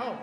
Oh.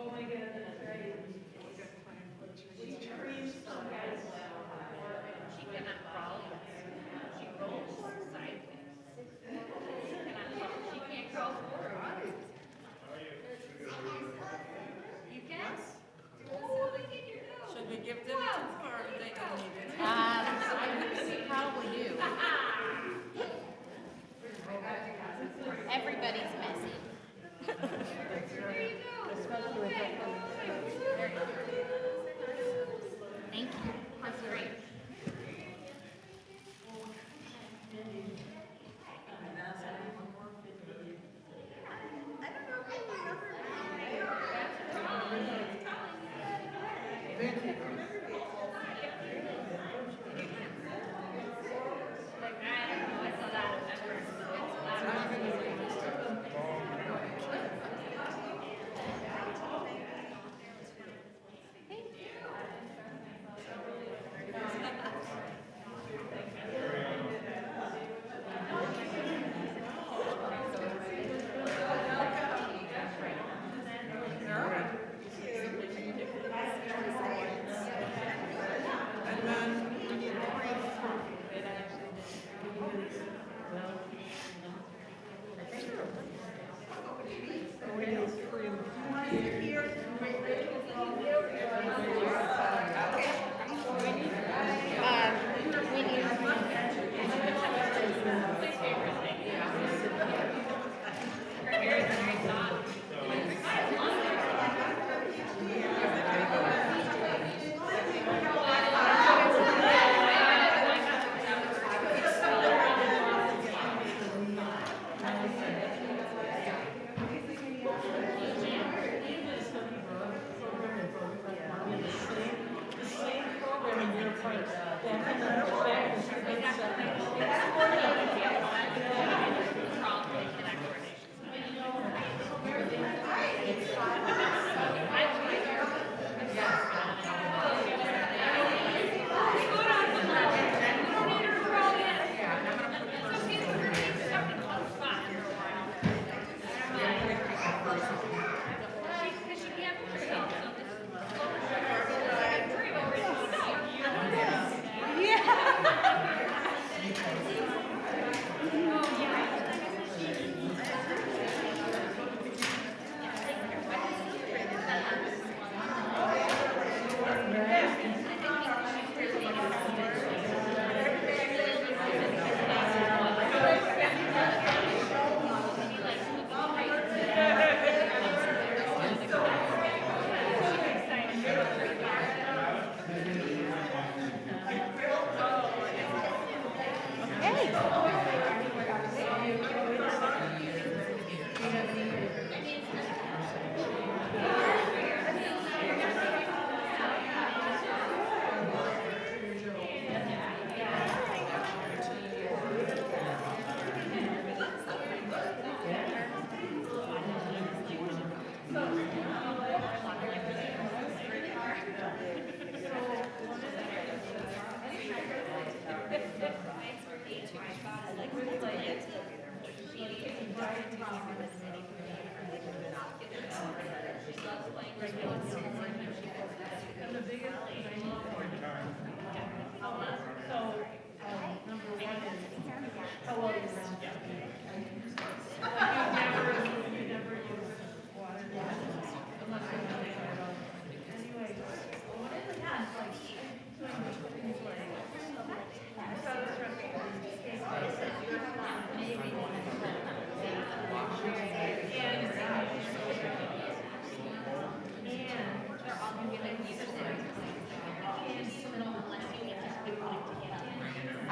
Oh my goodness.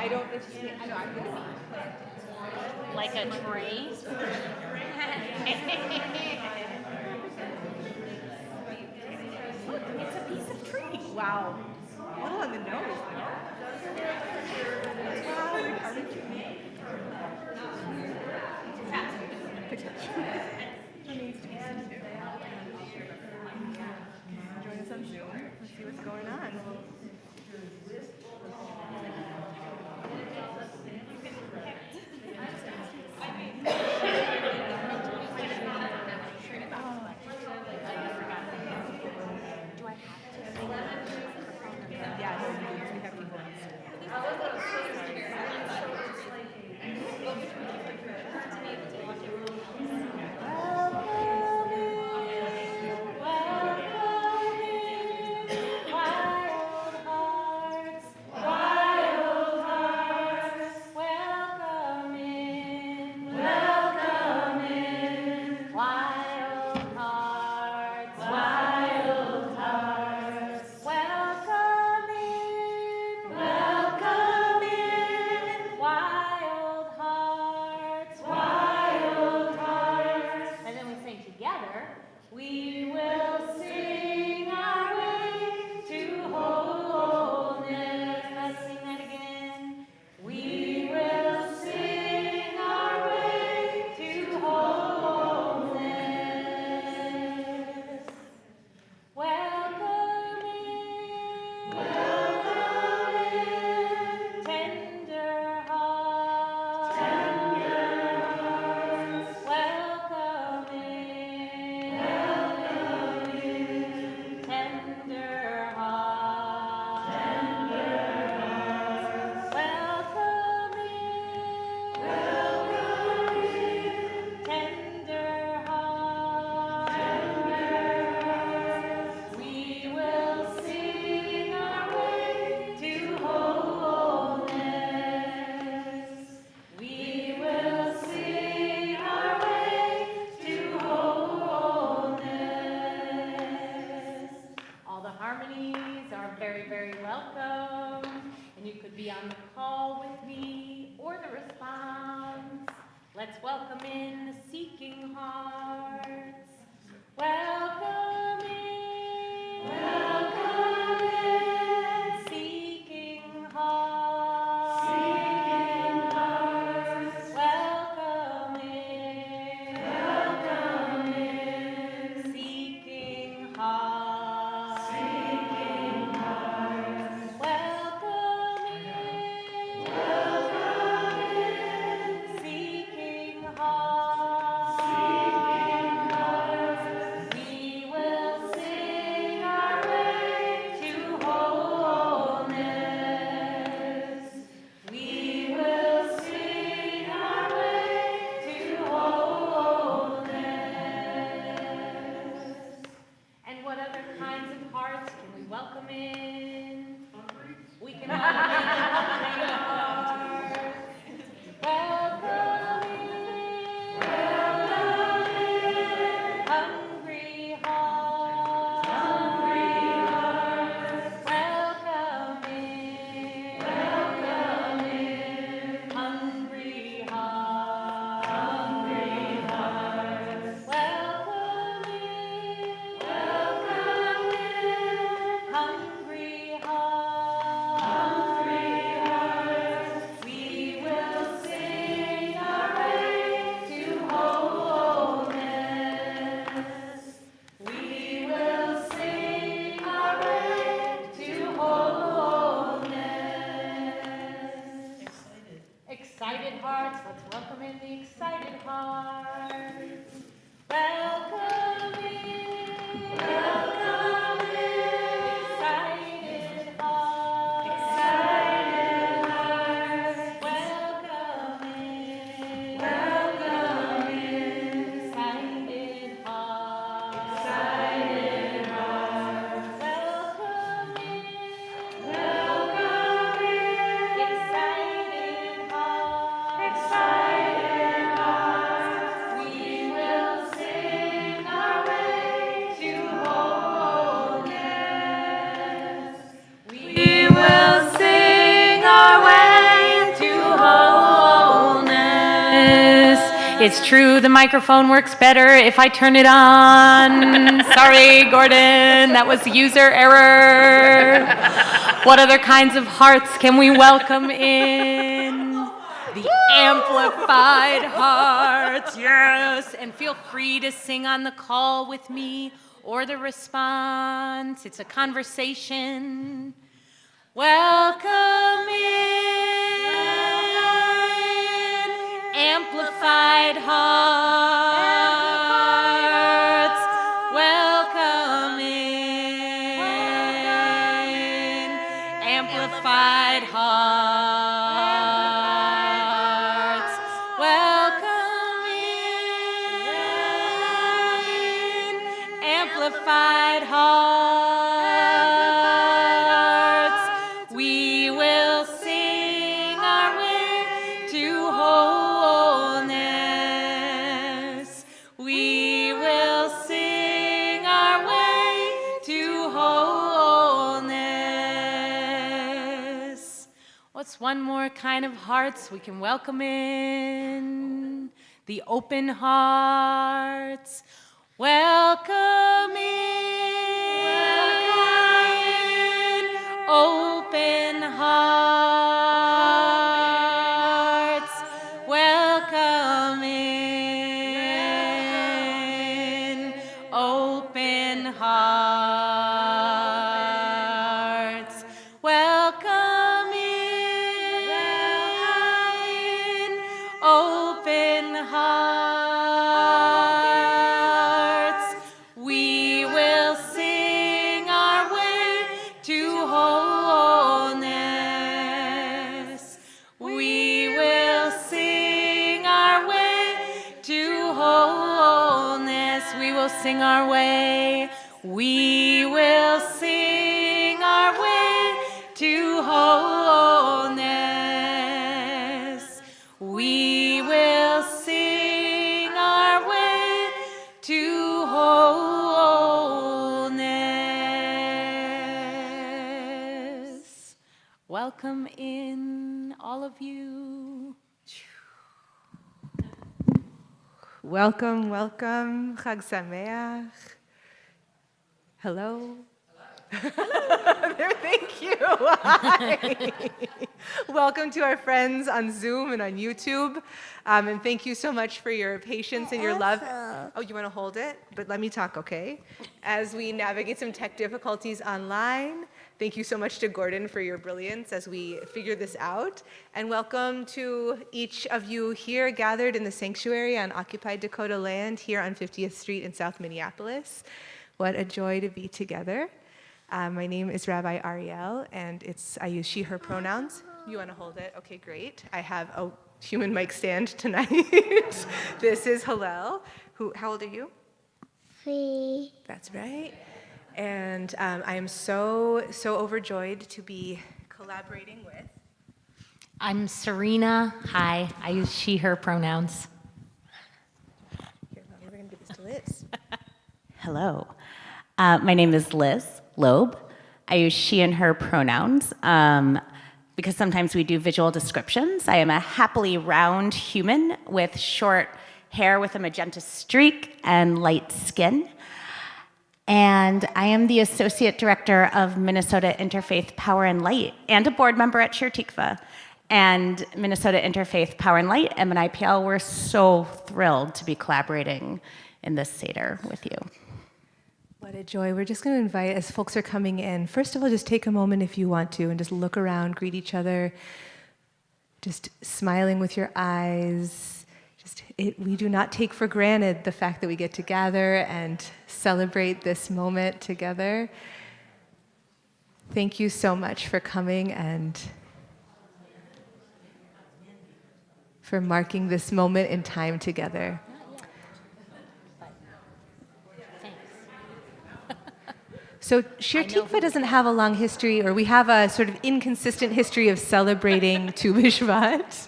I don't, it's just, I know, I'm going to be planted. Like a tree? Look, it's a piece of tree. Wow. A little on the nose, though. Wow, retarded tree. There needs to be some too. Join us on Zoom. Let's see what's going on. Yeah, no, we have people on Zoom. We will sing our way to wholeness. Let's sing that again. We will sing our way to wholeness. Welcome in, tender hearts. Welcome in, tender hearts. Welcome in, tender hearts. We will sing our way to wholeness. We will sing our way to wholeness. All the harmonies are very, very welcome. And you could be on the call with me or the response. Let's welcome in the seeking hearts. Welcome in. Welcome in. Seeking hearts. Seeking hearts. Welcome in. Welcome in. Seeking hearts. Seeking hearts. Welcome in. Welcome in. Seeking hearts. Seeking hearts. We will sing our way to wholeness. We will sing our way to wholeness. And what other kinds of hearts can we welcome in? We can welcome in hungry hearts. Welcome in. Welcome in. Hungry hearts. Hungry hearts. Welcome in. Welcome in. Hungry hearts. Hungry hearts. Welcome in. Welcome in. Hungry hearts. Hungry It's true, the microphone works better if I turn it on. Sorry, Gordon, that was user error. What other kinds of hearts can we welcome in? The amplified hearts, yes. And feel free to sing on the call with me or the response. It's a conversation. Welcome in, amplified hearts. Welcome in, amplified hearts. Welcome in, amplified hearts. We will sing our way to wholeness. We will sing our way to wholeness. What's one more kind of hearts we can welcome in? The open hearts. Welcome in, open hearts. Welcome in, open hearts. Welcome in, open hearts. We will sing our way to wholeness. We will sing our way to wholeness. We will sing our way. We will sing our way to wholeness. We will sing our way to wholeness. Welcome in, all of you. Welcome, welcome. Chag Sameach. Hello. Thank you. Hi. Welcome to our friends on Zoom and on YouTube. And thank you so much for your patience and your love. Oh, you want to hold it? But let me talk, okay? As we navigate some tech difficulties online, thank you so much to Gordon for your brilliance as we figure this out. And welcome to each of you here gathered in the sanctuary on occupied Dakota land here on 50th Street in South Minneapolis. What a joy to be together. My name is Rabbi Ariel, and I use she, her pronouns. You want to hold it? Okay, great. I have a human mic stand tonight. This is Hillel. How old are you? 3. That's right. And I am so overjoyed to be collaborating with. I'm Serena. Hi, I use she, her pronouns. Here, we're going to give this to Liz. Hello. My name is Liz Loeb. I use she and her pronouns because sometimes we do visual descriptions. I am a happily round human with short hair with a magenta streak and light skin. And I am the Associate Director of Minnesota Interfaith Power and Light and a board member at Shir Tikvah. And Minnesota Interfaith Power and Light, MNIPL, we're so thrilled to be collaborating in this Seder with you. What a joy. We're just going to invite, as folks are coming in, first of all, just take a moment if you want to and just look around, greet each other, just smiling with your eyes. We do not take for granted the fact that we get to gather and celebrate this moment together. Thank you so much for coming and for marking this moment in time together. So Shir Tikvah doesn't have a long history, or we have a sort of inconsistent history of celebrating Tu B'Shvat.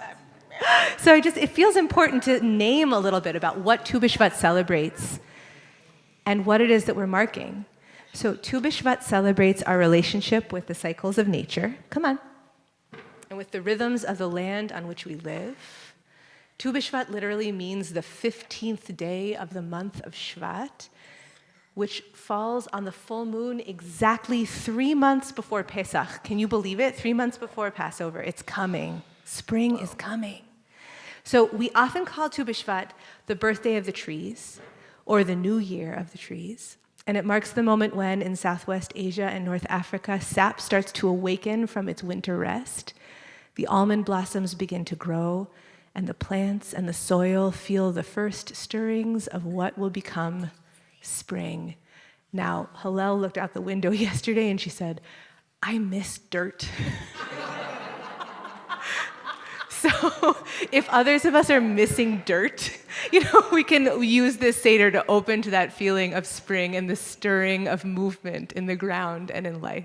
So it feels important to name a little bit about what Tu B'Shvat celebrates and what it is that we're marking. So Tu B'Shvat celebrates our relationship with the cycles of nature, come on, and with the rhythms of the land on which we live, Tu B'Shvat literally means the 15th day of the month of Shvat, which falls on the full moon exactly 3 months before Pesach. Can you believe it? 3 months before Passover. It's coming. Spring is coming. So we often call Tu B'Shvat the birthday of the trees, or the new year of the trees. And it marks the moment when, in Southwest Asia and North Africa, sap starts to awaken from its winter rest. The almond blossoms begin to grow, and the plants and the soil feel the first stirrings of what will become spring. Now, Hillel looked out the window yesterday and she said, "I miss dirt." So if others of us are missing dirt, we can use this Seder to open to that feeling of spring and the stirring of movement in the ground and in life.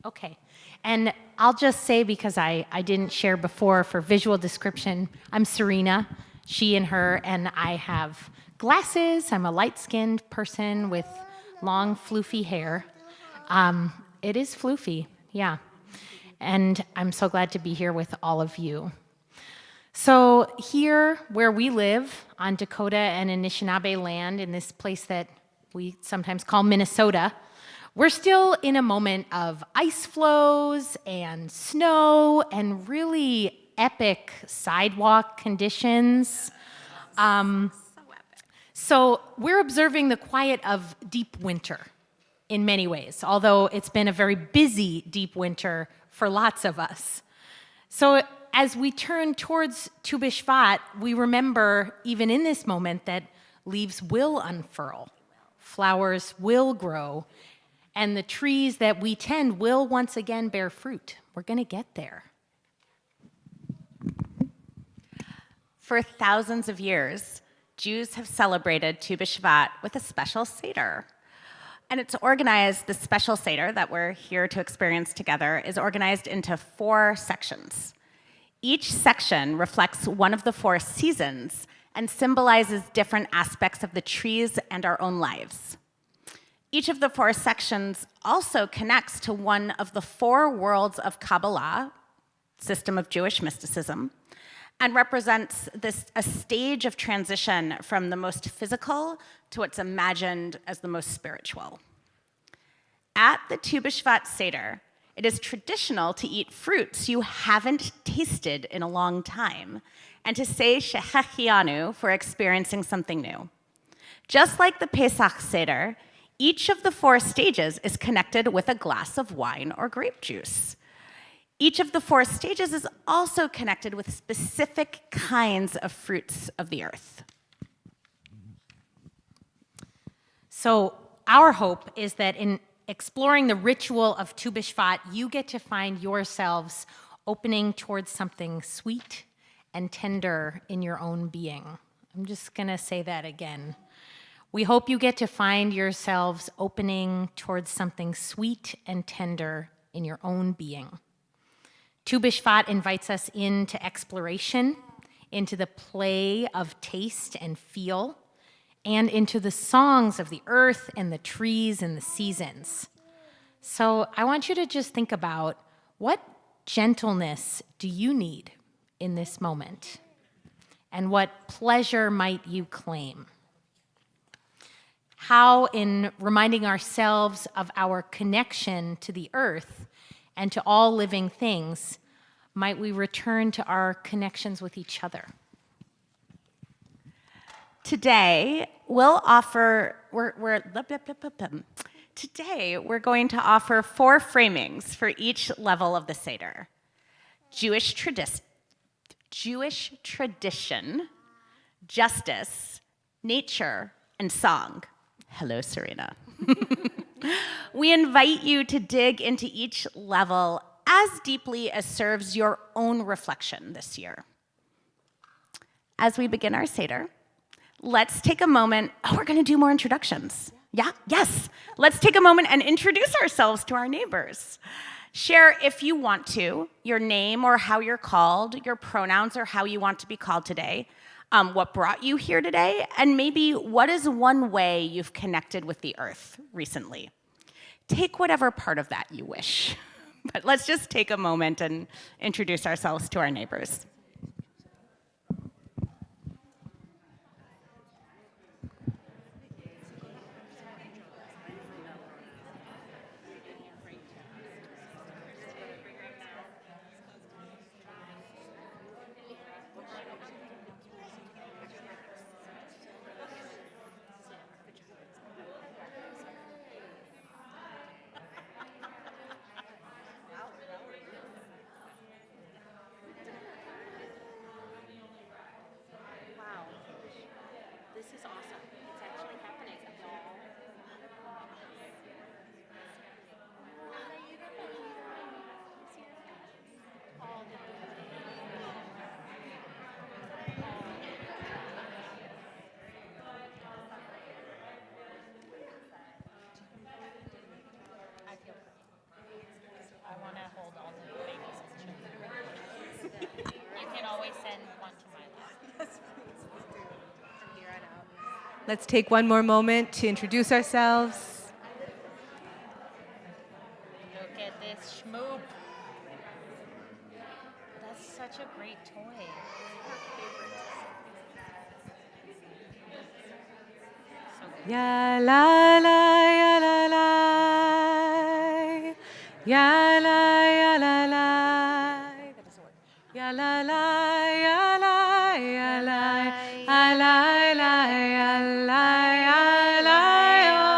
Okay, and I'll just say, because I didn't share before, for visual description, I'm Serena, she and her, and I have glasses. I'm a light-skinned person with long, floofy hair. It is floofy, yeah. And I'm so glad to be here with all of you. So here, where we live, on Dakota and Anishinaabe land, in this place that we sometimes call Minnesota, we're still in a moment of ice flows and snow and really epic sidewalk conditions. So we're observing the quiet of deep winter in many ways, although it's been a very busy deep winter for lots of us. So as we turn towards Tu B'Shvat, we remember, even in this moment, that leaves will unfurl, flowers will grow, and the trees that we tend will once again bear fruit. We're going to get there. For thousands of years, Jews have celebrated Tu B'Shvat with a special Seder. And it's organized, the special Seder that we're here to experience together is organized into 4 sections. Each section reflects one of the 4 seasons and symbolizes different aspects of the trees and our own lives. Each of the 4 sections also connects to one of the 4 worlds of Kabbalah, system of Jewish mysticism, and represents a stage of transition from the most physical to what's imagined as the most spiritual. At the Tu B'Shvat Seder, it is traditional to eat fruits you haven't tasted in a long time, and to say Shehechianu for experiencing something new. Just like the Pesach Seder, each of the 4 stages is connected with a glass of wine or grape juice. Each of the 4 stages is also connected with specific kinds of fruits of the earth. So our hope is that in exploring the ritual of Tu B'Shvat, you get to find yourselves opening towards something sweet and tender in your own being. I'm just going to say that again. We hope you get to find yourselves opening towards something sweet and tender in your own being. Tu B'Shvat invites us into exploration, into the play of taste and feel, and into the songs of the earth and the trees and the seasons. So I want you to just think about, what gentleness do you need in this moment? And what pleasure might you claim? How, in reminding ourselves of our connection to the earth and to all living things, might we return to our connections with each other? Today, we're going to offer 4 framings for each level of the Seder. Jewish tradition, justice, nature, and song. Hello, Serena. We invite you to dig into each level as deeply as serves your own reflection this year. As we begin our Seder, let's take a moment. Oh, we're going to do more introductions. Yeah? Yes. Let's take a moment and introduce ourselves to our neighbors. Share, if you want to, your name or how you're called, your pronouns or how you want to be called today, what brought you here today, and maybe what is one way you've connected with the earth recently. Take whatever part of that you wish. But let's just take a moment and introduce ourselves to our neighbors. This is awesome. It's actually happening. I want to hold all the babies as children. You can always send one to my lab. Let's take one more moment to introduce ourselves. Look at this schmoop. That's such a great toy. So good. Ya la la ya la la. Ya la ya la la. Ya la la ya la ya la. Ya la la ya la ya la yo.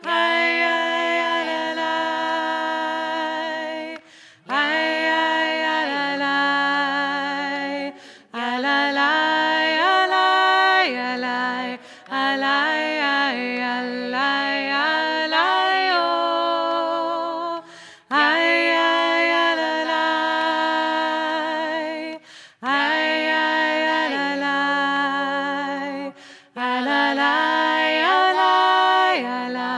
Ay ay ya la la. Ay ay ya la la. Ya la la ya la ya la. Ya la ya ya la ya la yo. Ay ay ya la la. Ay ay ya la la. Ya la la ya la ya la.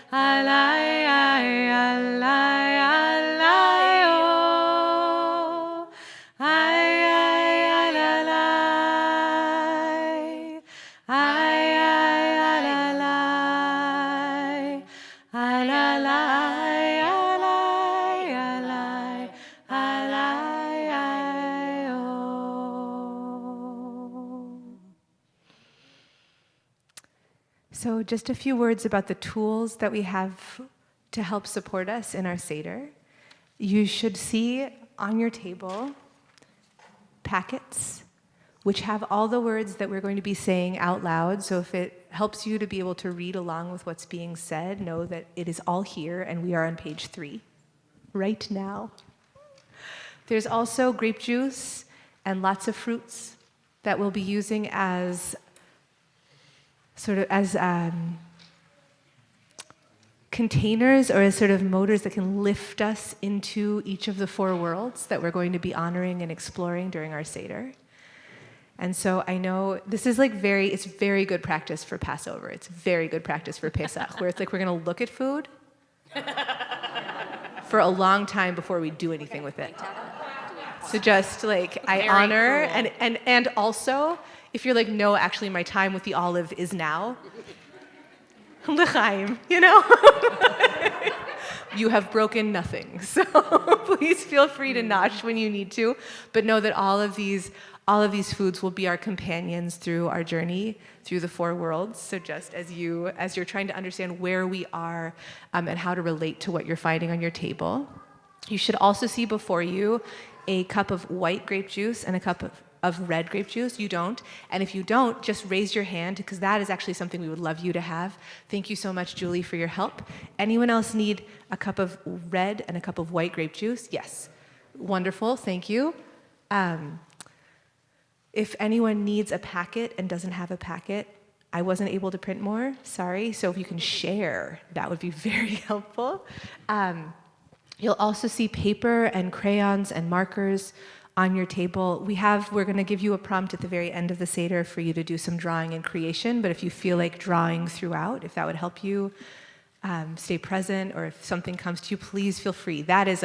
Ya la ya ya la ya la yo. Ay ay ya la la. Ay ay ya la la. Ay la la ya la ya la. Ay la ya yo. So just a few words about the tools that we have to help support us in our Seder. You should see on your table packets which have all the words that we're going to be saying out loud. So if it helps you to be able to read along with what's being said, know that it is all here and we are on page 3 right now. There's also grape juice and lots of fruits that we'll be using as containers or as sort of motors that can lift us into each of the 4 worlds that we're going to be honoring and exploring during our Seder. And so I know this is it's very good practice for Passover. It's very good practice for Pesach, where it's like we're going to look at food for a long time before we do anything with it. So just I honor, and also, if you're like, no, actually my time with the olive is now, l'chaim, you have broken nothing. So please feel free to nosh when you need to, but know that all of these foods will be our companions through our journey through the 4 worlds. So just as you're trying to understand where we are and how to relate to what you're finding on your table, you should also see before you a cup of white grape juice and a cup of red grape juice. You don't. And if you don't, just raise your hand, because that is actually something we would love you to have. Thank you so much, Julie, for your help. Anyone else need a cup of red and a cup of white grape juice? Yes. Wonderful. Thank you. If anyone needs a packet and doesn't have a packet, I wasn't able to print more. Sorry. So if you can share, that would be very helpful. You'll also see paper and crayons and markers on your table. We're going to give you a prompt at the very end of the Seder for you to do some drawing and creation, but if you feel like drawing throughout, if that would help you stay present, or if something comes to you, please feel free. That is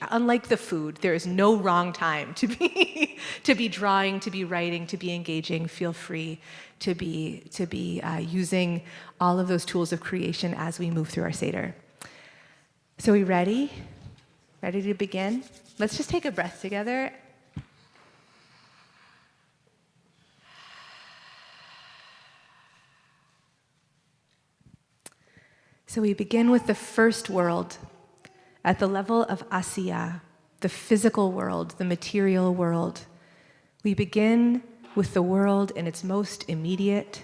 unlike the food, there is no wrong time to be drawing, to be writing, to be engaging. Feel free to be using all of those tools of creation as we move through our Seder. So we ready? Ready to begin? Let's just take a breath together. So we begin with the first world, at the level of Asiya, the physical world, the material world. We begin with the world in its most immediate,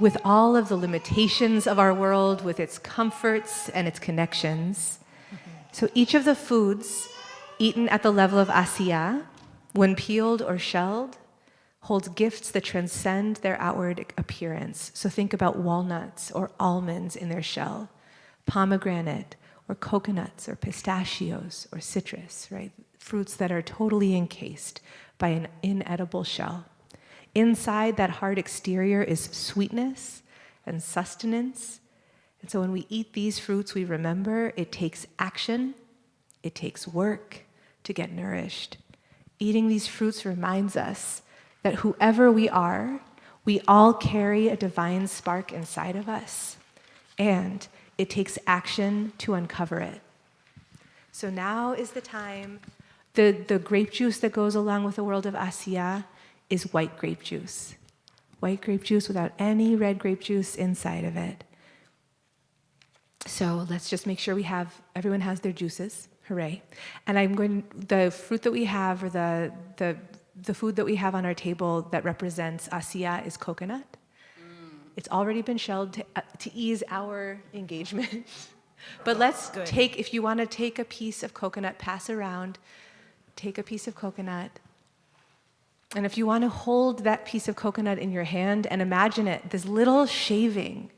with all of the limitations of our world, with its comforts and its connections. So each of the foods eaten at the level of Asiya, when peeled or shelled, holds gifts that transcend their outward appearance. So think about walnuts or almonds in their shell, pomegranate or coconuts or pistachios or citrus, right? Fruits that are totally encased by an inedible shell. Inside that hard exterior is sweetness and sustenance. And so when we eat these fruits, we remember it takes action, it takes work to get nourished. Eating these fruits reminds us that whoever we are, we all carry a divine spark inside of us, and it takes action to uncover it. So now is the time. The grape juice that goes along with the world of Asiya is white grape juice. White grape juice without any red grape juice inside of it. So let's just make sure everyone has their juices. Hooray. And the fruit that we have, or the food that we have on our table that represents Asiya is coconut. It's already been shelled to ease our engagement. But let's take, if you want to take a piece of coconut, pass around, take a piece of coconut. And if you want to hold that piece of coconut in your hand and imagine it, this little shaving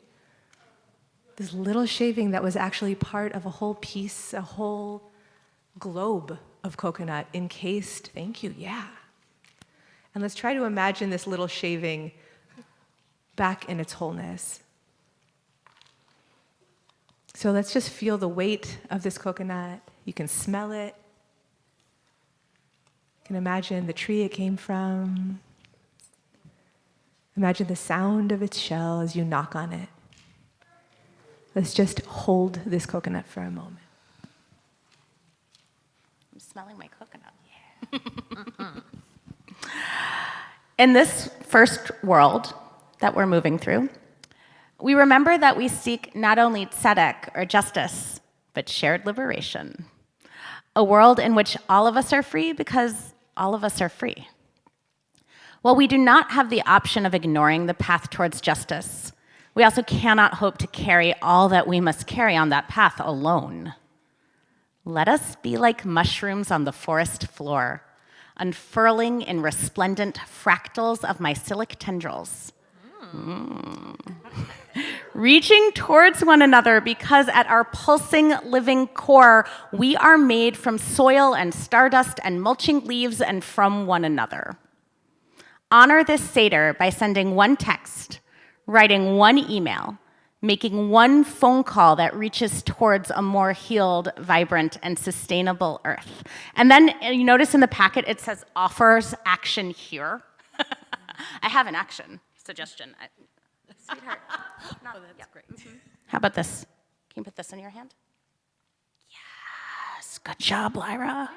that was actually part of a whole piece, a whole globe of coconut encased, thank you, yeah. And let's try to imagine this little shaving back in its wholeness. So let's just feel the weight of this coconut. You can smell it. You can imagine the tree it came from. Imagine the sound of its shell as you knock on it. Let's just hold this coconut for a moment. I'm smelling my coconut. Yeah. In this first world that we're moving through, we remember that we seek not only tzedek, or justice, but shared liberation. A world in which all of us are free because all of us are free. While we do not have the option of ignoring the path towards justice, we also cannot hope to carry all that we must carry on that path alone. Let us be like mushrooms on the forest floor, unfurling in resplendent fractals of mycelic tendrils. Reaching towards one another, because at our pulsing, living core, we are made from soil and stardust and mulching leaves and from one another. Honor this Seder by sending one text, writing one email, making one phone call that reaches towards a more healed, vibrant, and sustainable earth. And then you notice in the packet it says offers action here. I have an action suggestion. Sweetheart. That's great. How about this? Can you put this in your hand? Yes. Good job, Lyra.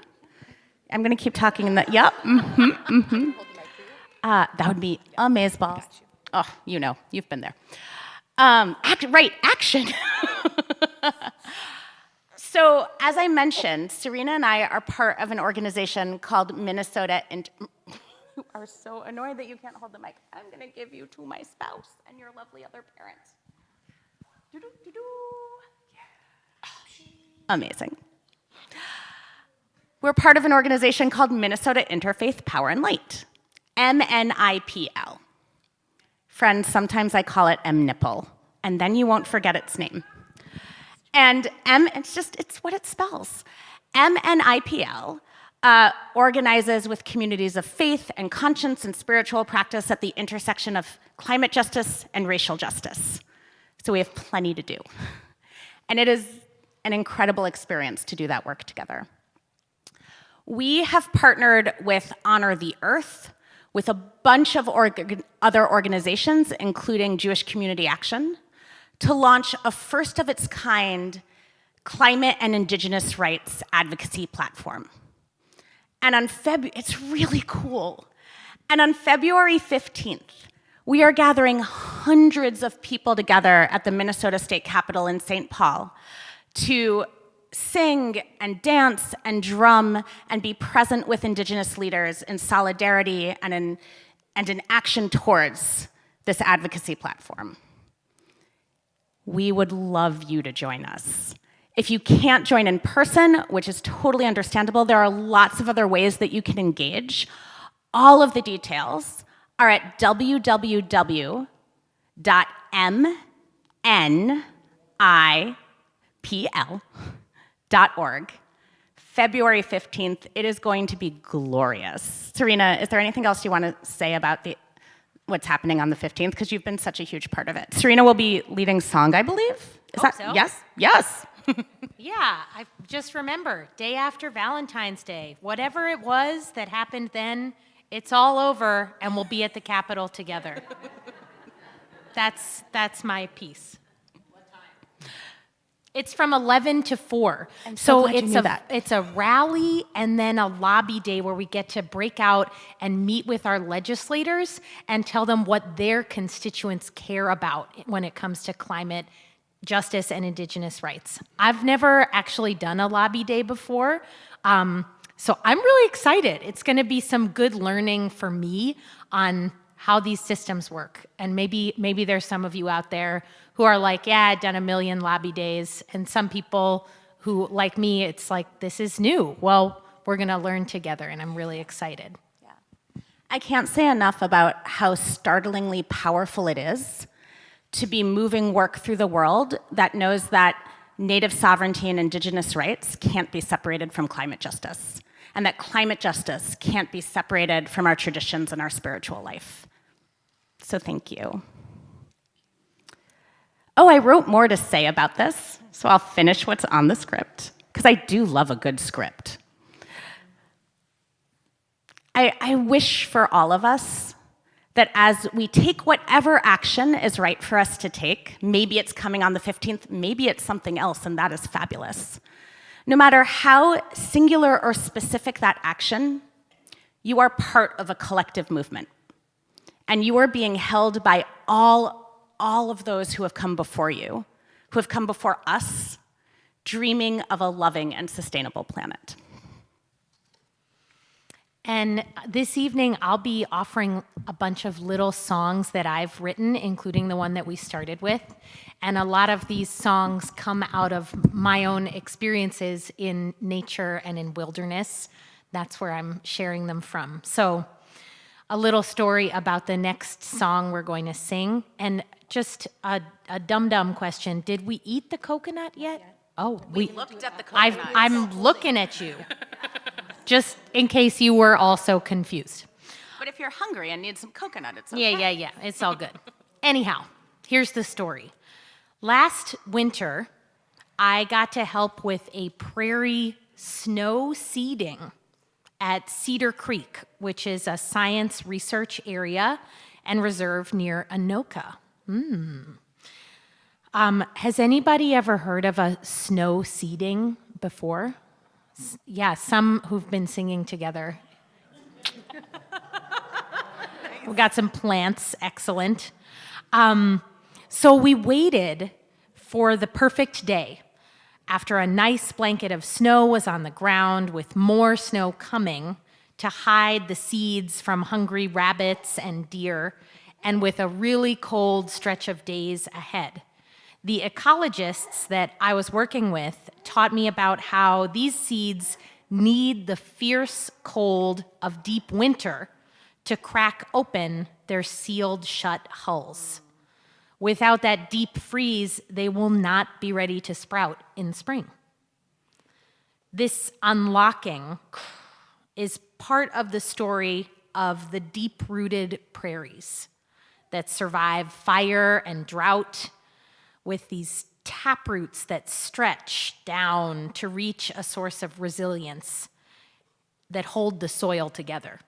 I'm going to keep talking in the, yep. That would be amazeballs. Oh, you've been there. Action. So, as I mentioned, Serena and I are part of an organization called Minnesota. You are so annoyed that you can't hold the mic. I'm going to give you to my spouse and your lovely other parents. Amazing. We're part of an organization called Minnesota Interfaith Power and Light, MNIPL. Friends, sometimes I call it MNIPL, and then you won't forget its name. And it's what it spells. MNIPL organizes with communities of faith and conscience and spiritual practice at the intersection of climate justice and racial justice. So we have plenty to do. And it is an incredible experience to do that work together. We have partnered with Honor the Earth, with a bunch of other organizations, including Jewish Community Action, to launch a first-of-its-kind climate and indigenous rights advocacy platform. And it's really cool. And on February 15th, we are gathering hundreds of people together at the Minnesota State Capitol in St. Paul to sing and dance and drum and be present with indigenous leaders in solidarity and in action towards this advocacy platform. We would love you to join us. If you can't join in person, which is totally understandable, there are lots of other ways that you can engage. All of the details are at www.mnipl.org. February 15th, it is going to be glorious. Serena, is there anything else you want to say about what's happening on the 15th? Because you've been such a huge part of it. Serena will be leading song, I believe. Is that so. Yes? Yes. Yeah, I just remember, day after Valentine's Day, whatever it was that happened then, it's all over, and we'll be at the Capitol together. That's my piece. What time? It's from 11 to 4. I'm so glad you knew that. It's a rally and then a lobby day where we get to break out and meet with our legislators and tell them what their constituents care about when it comes to climate justice and indigenous rights. I've never actually done a lobby day before, so I'm really excited. It's going to be some good learning for me on how these systems work. And maybe there's some of you out there who are like, yeah, I've done a million lobby days. And some people who, like me, it's like, this is new. Well, we're going to learn together, and I'm really excited. Yeah. I can't say enough about how startlingly powerful it is to be moving work through the world that knows that Native sovereignty and indigenous rights can't be separated from climate justice, and that climate justice can't be separated from our traditions and our spiritual life. So thank you. Oh, I wrote more to say about this, so I'll finish what's on the script, because I do love a good script. I wish for all of us that as we take whatever action is right for us to take, maybe it's coming on the 15th, maybe it's something else, and that is fabulous. No matter how singular or specific that action, you are part of a collective movement. And you are being held by all of those who have come before you, who have come before us, dreaming of a loving and sustainable planet. And this evening, I'll be offering a bunch of little songs that I've written, including the one that we started with. And a lot of these songs come out of my own experiences in nature and in wilderness. That's where I'm sharing them from. So a little story about the next song we're going to sing. And just a dum-dum question. Did we eat the coconut yet? Oh, we looked at the coconut. I'm looking at you. Just in case you were also confused. But if you're hungry and need some coconut, it's okay. Yeah. It's all good. Anyhow, here's the story. Last winter, I got to help with a prairie snow seeding at Cedar Creek, which is a science research area and reserve near Anoka. Has anybody ever heard of a snow seeding before? Yeah, some who've been singing together. We got some plants, excellent. So we waited for the perfect day. After a nice blanket of snow was on the ground with more snow coming to hide the seeds from hungry rabbits and deer, and with a really cold stretch of days ahead. The ecologists that I was working with taught me about how these seeds need the fierce cold of deep winter to crack open their sealed shut hulls. Without that deep freeze, they will not be ready to sprout in spring. This unlocking is part of the story of the deep-rooted prairies that survive fire and drought, with these taproots that stretch down to reach a source of resilience that hold the soil together.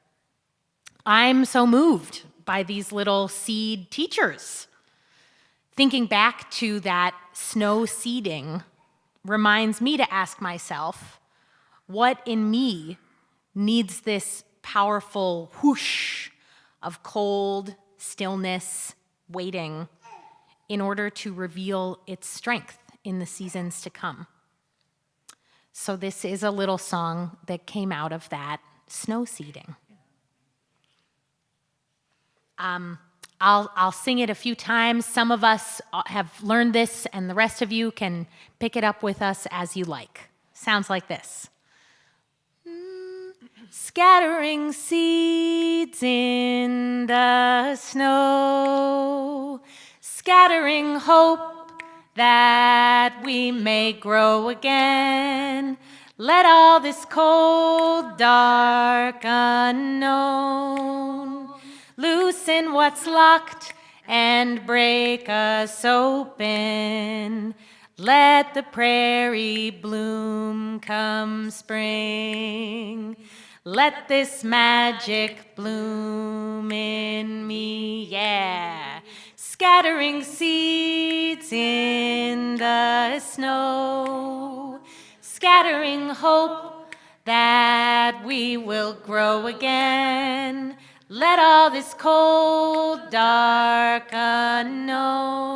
I'm so moved by these little seed teachers. Thinking back to that snow seeding reminds me to ask myself, what in me needs this powerful whoosh of cold, stillness, waiting in order to reveal its strength in the seasons to come? So this is a little song that came out of that snow seeding. I'll sing it a few times. Some of us have learned this, and the rest of you can pick it up with us as you like. Sounds like this. Scattering seeds in the snow, scattering hope that we may grow again. Let all this cold, dark unknown loosen what's locked and break us open. Let the prairie bloom come spring. Let this magic bloom in me, yeah. Scattering seeds in the snow, scattering hope that we will grow again. Let all this cold, dark unknown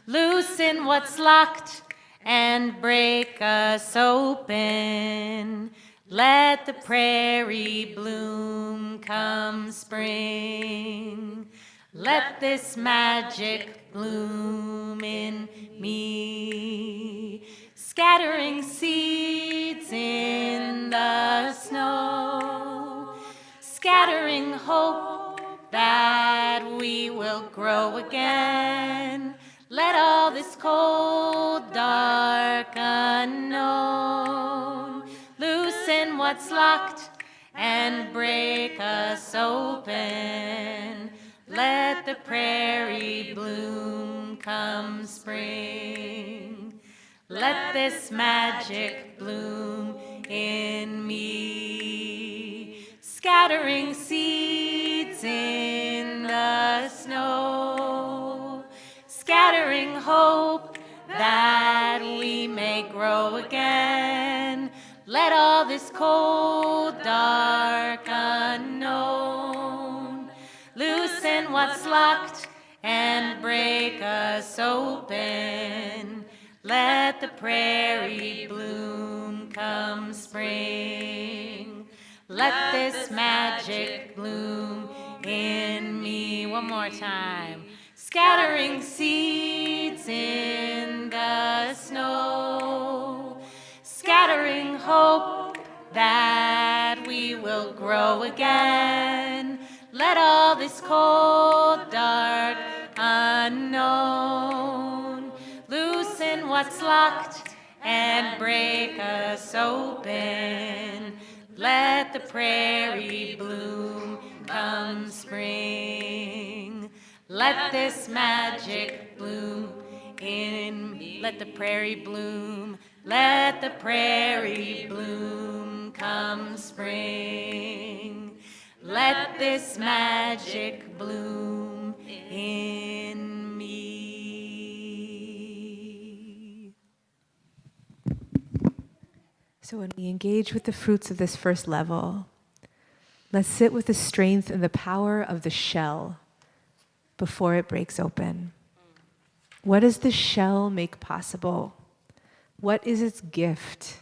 loosen what's locked and break us open. Let the prairie bloom come spring. Let this magic bloom in me. Scattering seeds in the snow, scattering hope that we will grow again. Let all this cold, dark unknown loosen what's locked and break us open. Let the prairie bloom come spring. Let this magic bloom in me. Scattering seeds in the snow, scattering hope that we may grow again. Let all this cold, dark unknown loosen what's locked and break us open. Let the prairie bloom come spring. Let this magic bloom in me. One more time. Scattering seeds in the snow, scattering hope that we will grow again. Let all this cold, dark unknown loosen what's locked and break us open. Let the prairie bloom come spring. Let this magic bloom in me. Let the prairie bloom. Let the prairie bloom come spring. Let this magic bloom in me. So when we engage with the fruits of this first level, let's sit with the strength and the power of the shell before it breaks open. What does the shell make possible? What is its gift?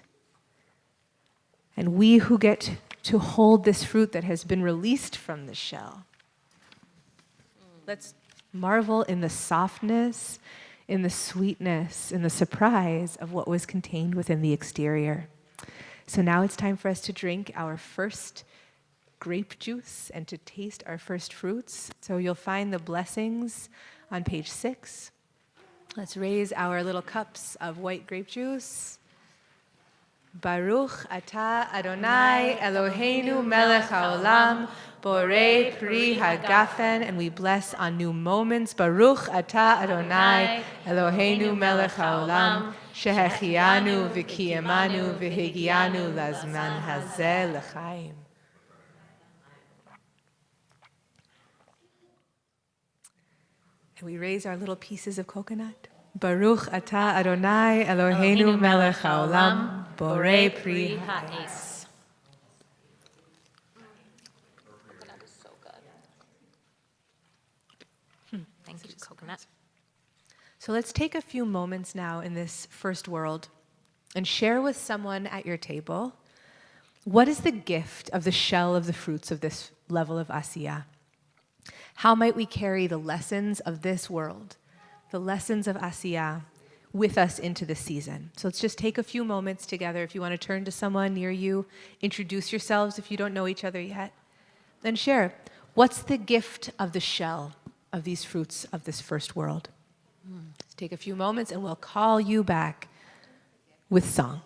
And we who get to hold this fruit that has been released from the shell, let's marvel in the softness, in the sweetness, in the surprise of what was contained within the exterior. So now it's time for us to drink our first grape juice and to taste our first fruits. So you'll find the blessings on page 6. Let's raise our little cups of white grape juice. Baruch atah Adonai Eloheinu melech haolam borei pri hagafen. And we bless on new moments. Baruch atah Adonai Eloheinu melech haolam shehechianu v'kiyamanu v'higianu lazman hazeh l'chaim. And we raise our little pieces of coconut. Baruch atah Adonai Eloheinu melech haolam, borei pri ha'etz. Thank you, coconut. So let's take a few moments now in this first world and share with someone at your table what is the gift of the shell of the fruits of this level of asiyah. How might we carry the lessons of this world, the lessons of asiyah, with us into the season? So let's just take a few moments together. If you want to turn to someone near you, introduce yourselves if you don't know each other yet, then share. What's the gift of the shell of these fruits of this first world? Let's take a few moments and we'll call you back with song.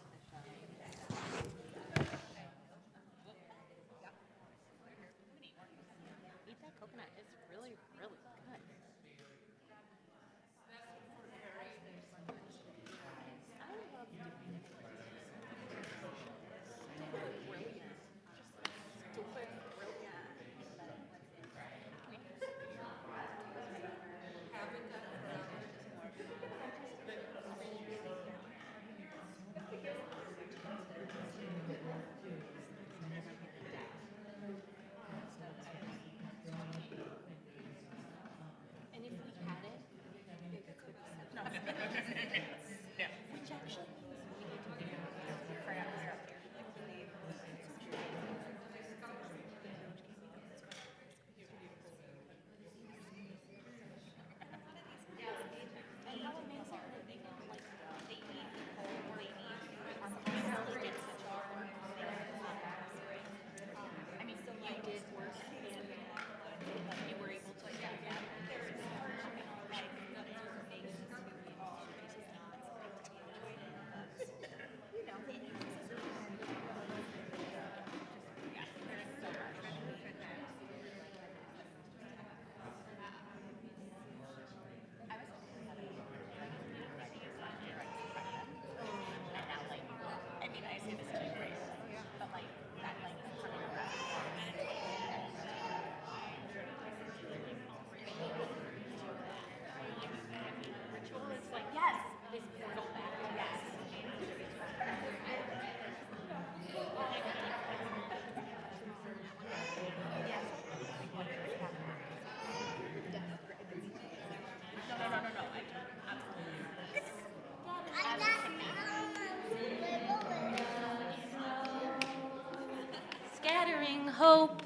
Scattering hope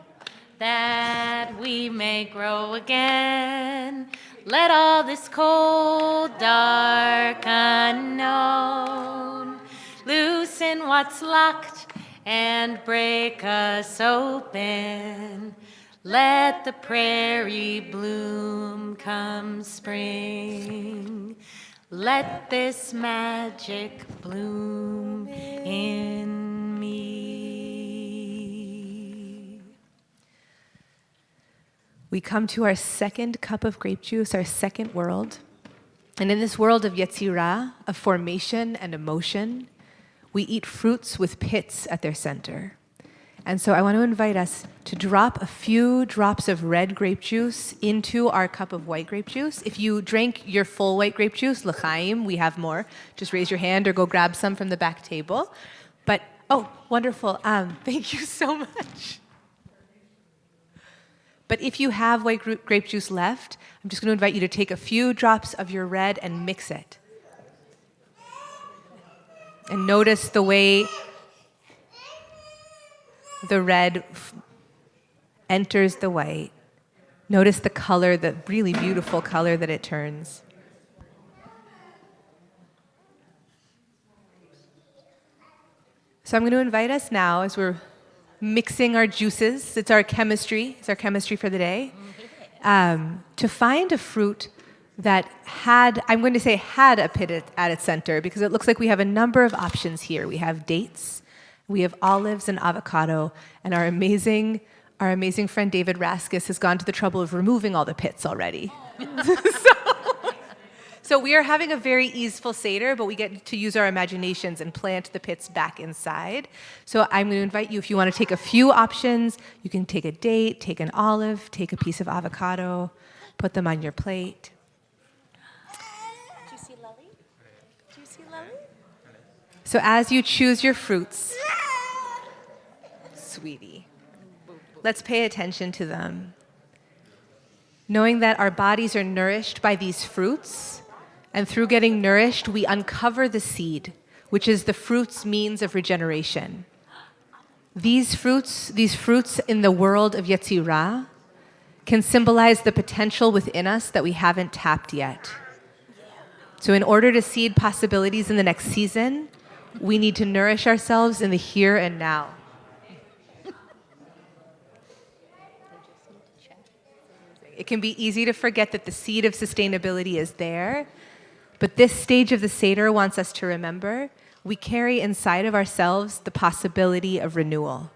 that we may grow again. Let all this cold, dark unknown loosen what's locked and break us open. Let the prairie bloom come spring. Let this magic bloom in me. We come to our second cup of grape juice, our second world. And in this world of Yetzirah, of formation and emotion, we eat fruits with pits at their center. And so I want to invite us to drop a few drops of red grape juice into our cup of white grape juice. If you drank your full white grape juice, l'chaim, we have more. Just raise your hand or go grab some from the back table. But, oh, wonderful. Thank you so much. But if you have white grape juice left, I'm just going to invite you to take a few drops of your red and mix it. And notice the way the red enters the white. Notice the color, the really beautiful color that it turns. So I'm going to invite us now, as we're mixing our juices, it's our chemistry for the day, to find a fruit that had a pit at its center, because it looks like we have a number of options here. We have dates, we have olives and avocado, and our amazing friend David Raskus has gone to the trouble of removing all the pits already. So we are having a very easeful Seder, but we get to use our imaginations and plant the pits back inside. So I'm going to invite you, if you want to take a few options, you can take a date, take an olive, take a piece of avocado, put them on your plate. Juicy love. So as you choose your fruits, sweetie, let's pay attention to them. Knowing that our bodies are nourished by these fruits, and through getting nourished, we uncover the seed, which is the fruit's means of regeneration. These fruits in the world of Yetzirah can symbolize the potential within us that we haven't tapped yet. So in order to seed possibilities in the next season, we need to nourish ourselves in the here and now. It can be easy to forget that the seed of sustainability is there, but this stage of the Seder wants us to remember we carry inside of ourselves the possibility of renewal.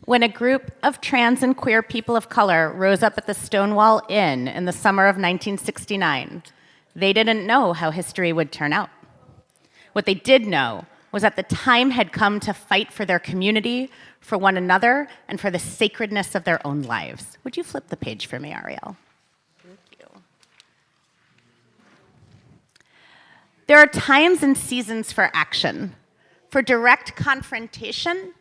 When a group of trans and queer people of color rose up at the Stonewall Inn in the summer of 1969, they didn't know how history would turn out. What they did know was that the time had come to fight for their community, for one another, and for the sacredness of their own lives. Would you flip the page for me, Ariel? Thank you. There are times and seasons for action, for direct confrontation.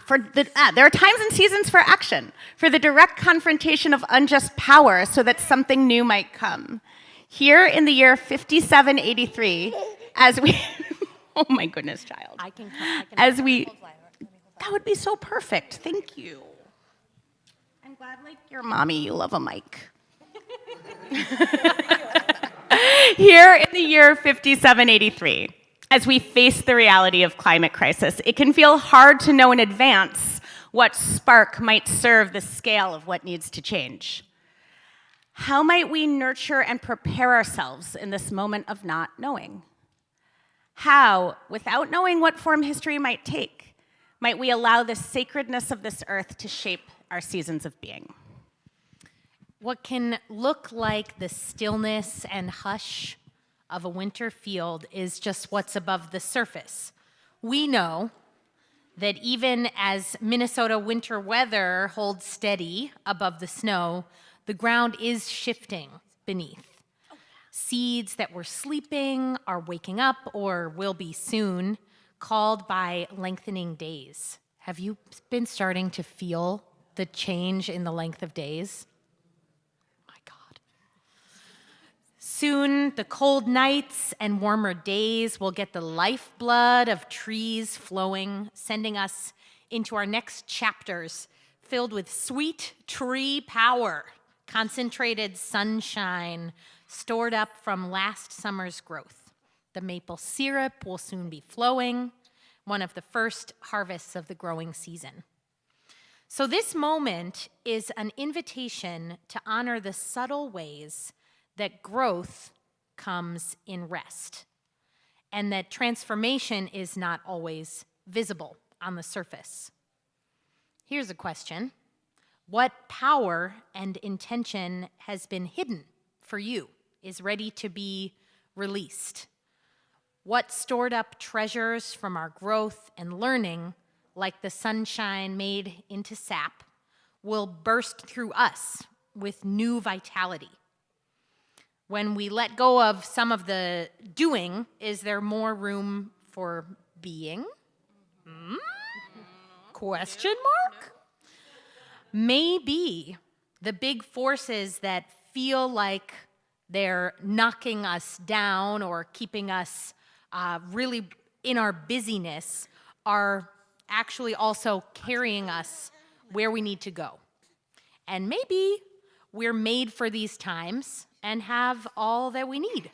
There are times and seasons for action, for the direct confrontation of unjust power so that something new might come. Here in the year 5783, as we, oh my goodness, child. As we, that would be so perfect, thank you. I'm glad, like your mommy, you love a mic. Here in the year 5783, as we face the reality of climate crisis, it can feel hard to know in advance what spark might serve the scale of what needs to change. How might we nurture and prepare ourselves in this moment of not knowing? How, without knowing what form history might take, might we allow the sacredness of this earth to shape our seasons of being? What can look like the stillness and hush of a winter field is just what's above the surface. We know that even as Minnesota winter weather holds steady above the snow, the ground is shifting beneath. Seeds that were sleeping are waking up or will be soon, called by lengthening days. Have you been starting to feel the change in the length of days? My God. Soon, the cold nights and warmer days will get the lifeblood of trees flowing, sending us into our next chapters filled with sweet tree power, concentrated sunshine stored up from last summer's growth. The maple syrup will soon be flowing, one of the first harvests of the growing season. So this moment is an invitation to honor the subtle ways that growth comes in rest, and that transformation is not always visible on the surface. Here's a question. What power and intention has been hidden for you, is ready to be released? What stored up treasures from our growth and learning, like the sunshine made into sap, will burst through us with new vitality? When we let go of some of the doing, is there more room for being? Question mark? Maybe the big forces that feel like they're knocking us down or keeping us really in our busyness are actually also carrying us where we need to go. And maybe we're made for these times and have all that we need.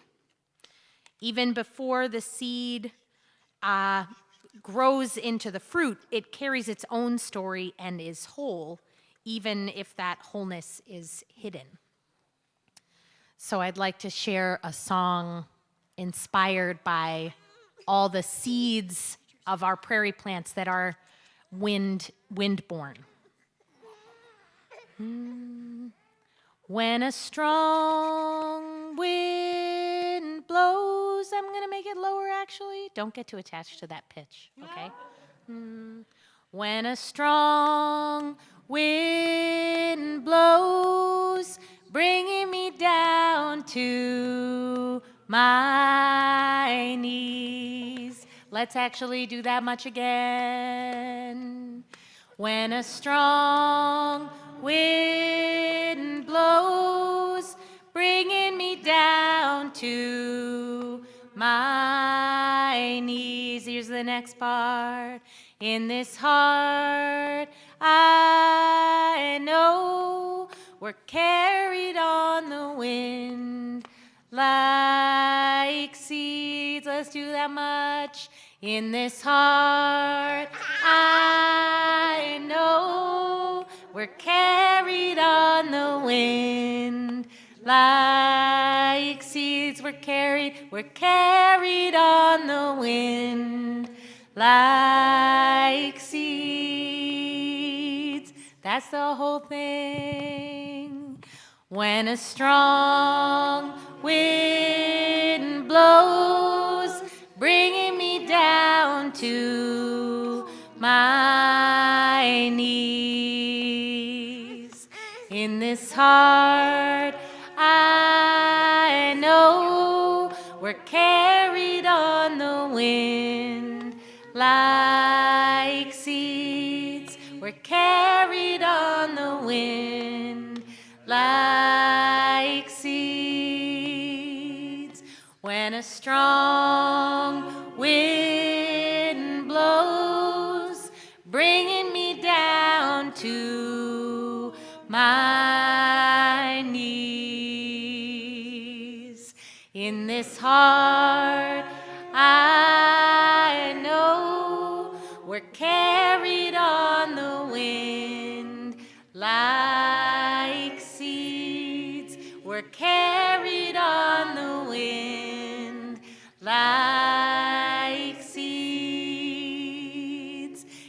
Even before the seed grows into the fruit, it carries its own story and is whole, even if that wholeness is hidden. So I'd like to share a song inspired by all the seeds of our prairie plants that are wind-born. When a strong wind blows, I'm going to make it lower actually. Don't get too attached to that pitch, okay? When a strong wind blows, bringing me down to my knees. Let's actually do that much again. When a strong wind blows, bringing me down to my knees. Here's the next part. In this heart, I know we're carried on the wind like seeds. Let's do that much. In this heart, I know we're carried on the wind like seeds. We're carried on the wind like seeds. That's the whole thing. When a strong wind blows, bringing me down to my knees. In this heart, I know we're carried on the wind like seeds. We're carried on the wind like seeds. When a strong wind blows, bringing me down to my knees. In this heart, I know we're carried on the wind like seeds. We're carried on the wind like seeds.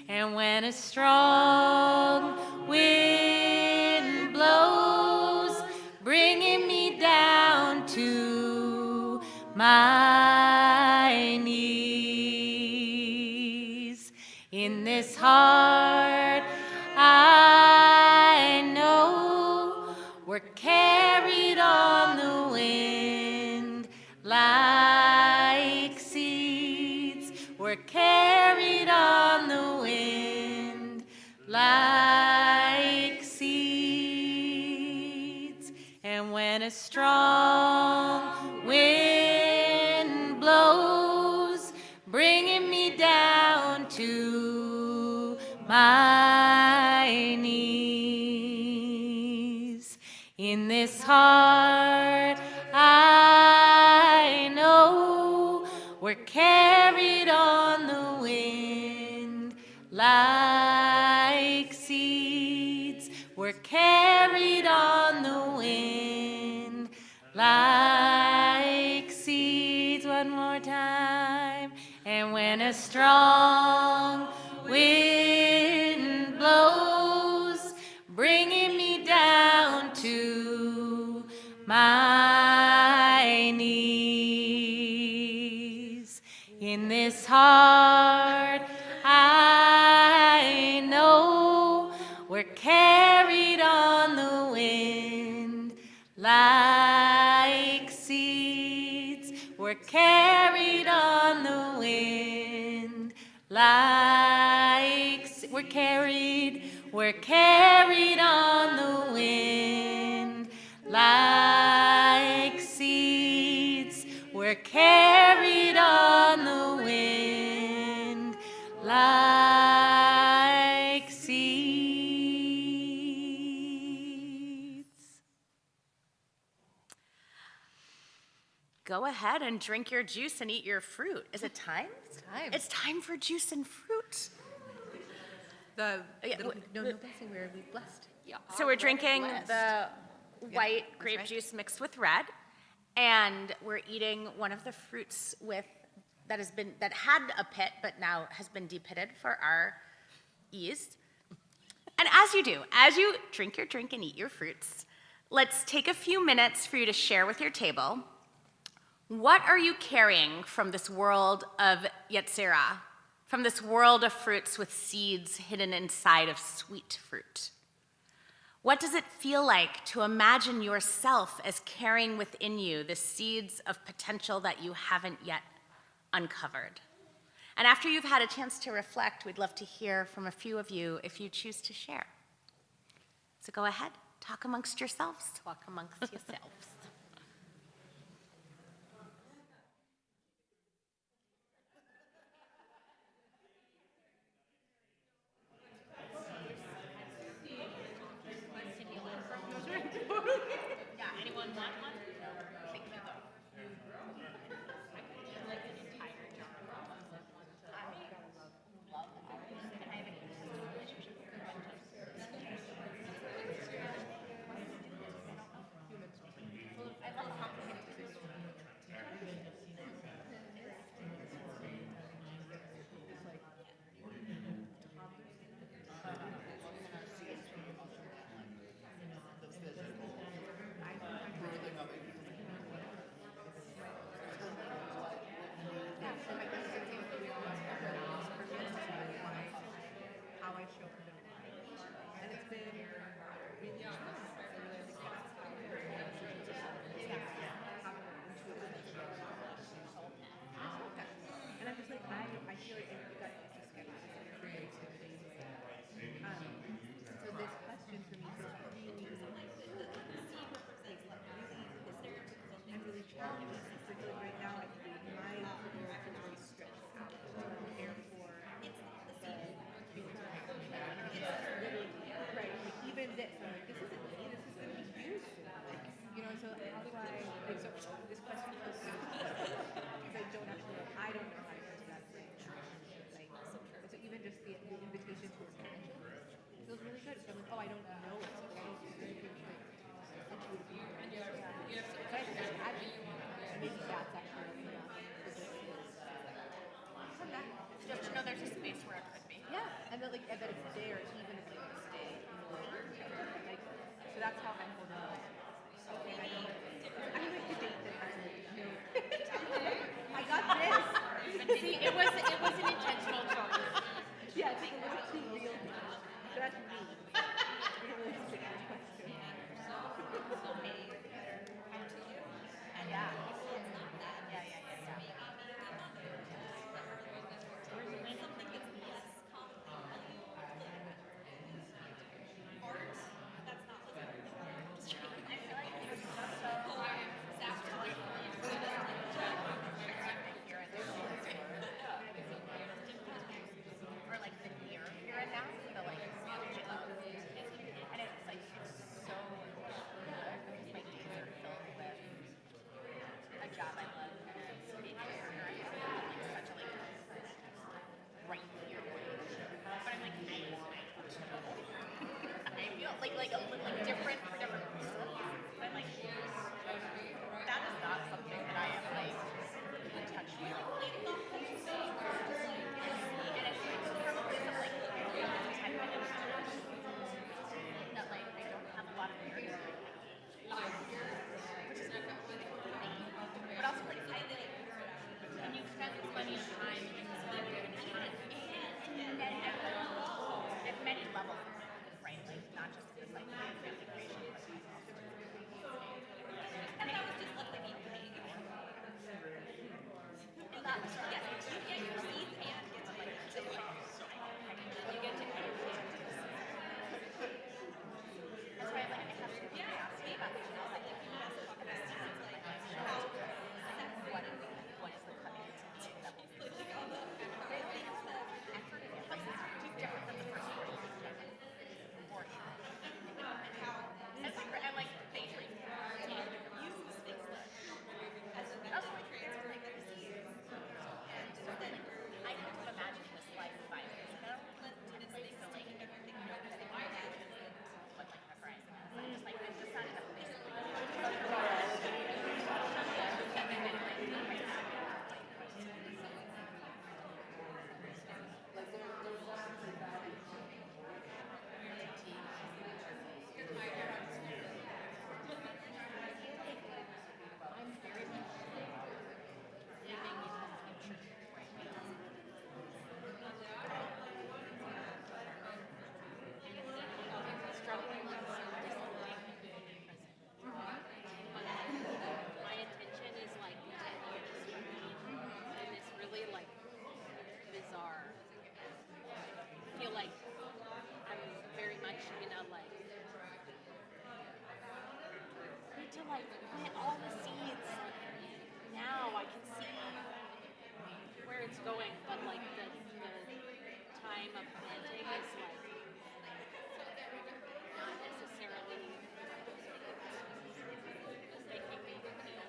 And when a strong wind blows, bringing me down to my knees. In this heart, I know we're carried on the wind like seeds. We're carried on the wind like seeds. And when a strong wind blows, bringing me down to my knees. In this heart, I know we're carried on the wind like seeds. We're carried on the wind like seeds. One more time. And when a strong wind blows, bringing me down to my knees. In this heart, I know we're carried on the wind like seeds. We're carried on the wind like we're carried on the wind like seeds. We're carried on the wind like seeds. Go ahead and drink your juice and eat your fruit. Is it time? It's time. It's time for juice and fruit. No Yeah, blessing. We're blessed. Yeah. So we're drinking blessed. the white that's grape right. juice mixed with red, and we're eating one of the fruits that had a pit but now has been depitted for our ease. And as you drink your drink and eat your fruits, let's take a few minutes for you to share with your table. What are you carrying from this world of Yetzirah, from this world of fruits with seeds hidden inside of sweet fruit? What does it feel like to imagine yourself as carrying within you the seeds of potential that you haven't yet uncovered? And after you've had a chance to reflect, we'd love to hear from a few of you if you choose to share. So go ahead, talk amongst yourselves. Talk amongst yourselves. like plant all the seeds. Now I can see where it's going, but like the time of planting is like not necessarily making me feel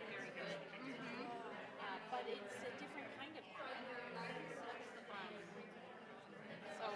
very good. But it's a different kind of happy. So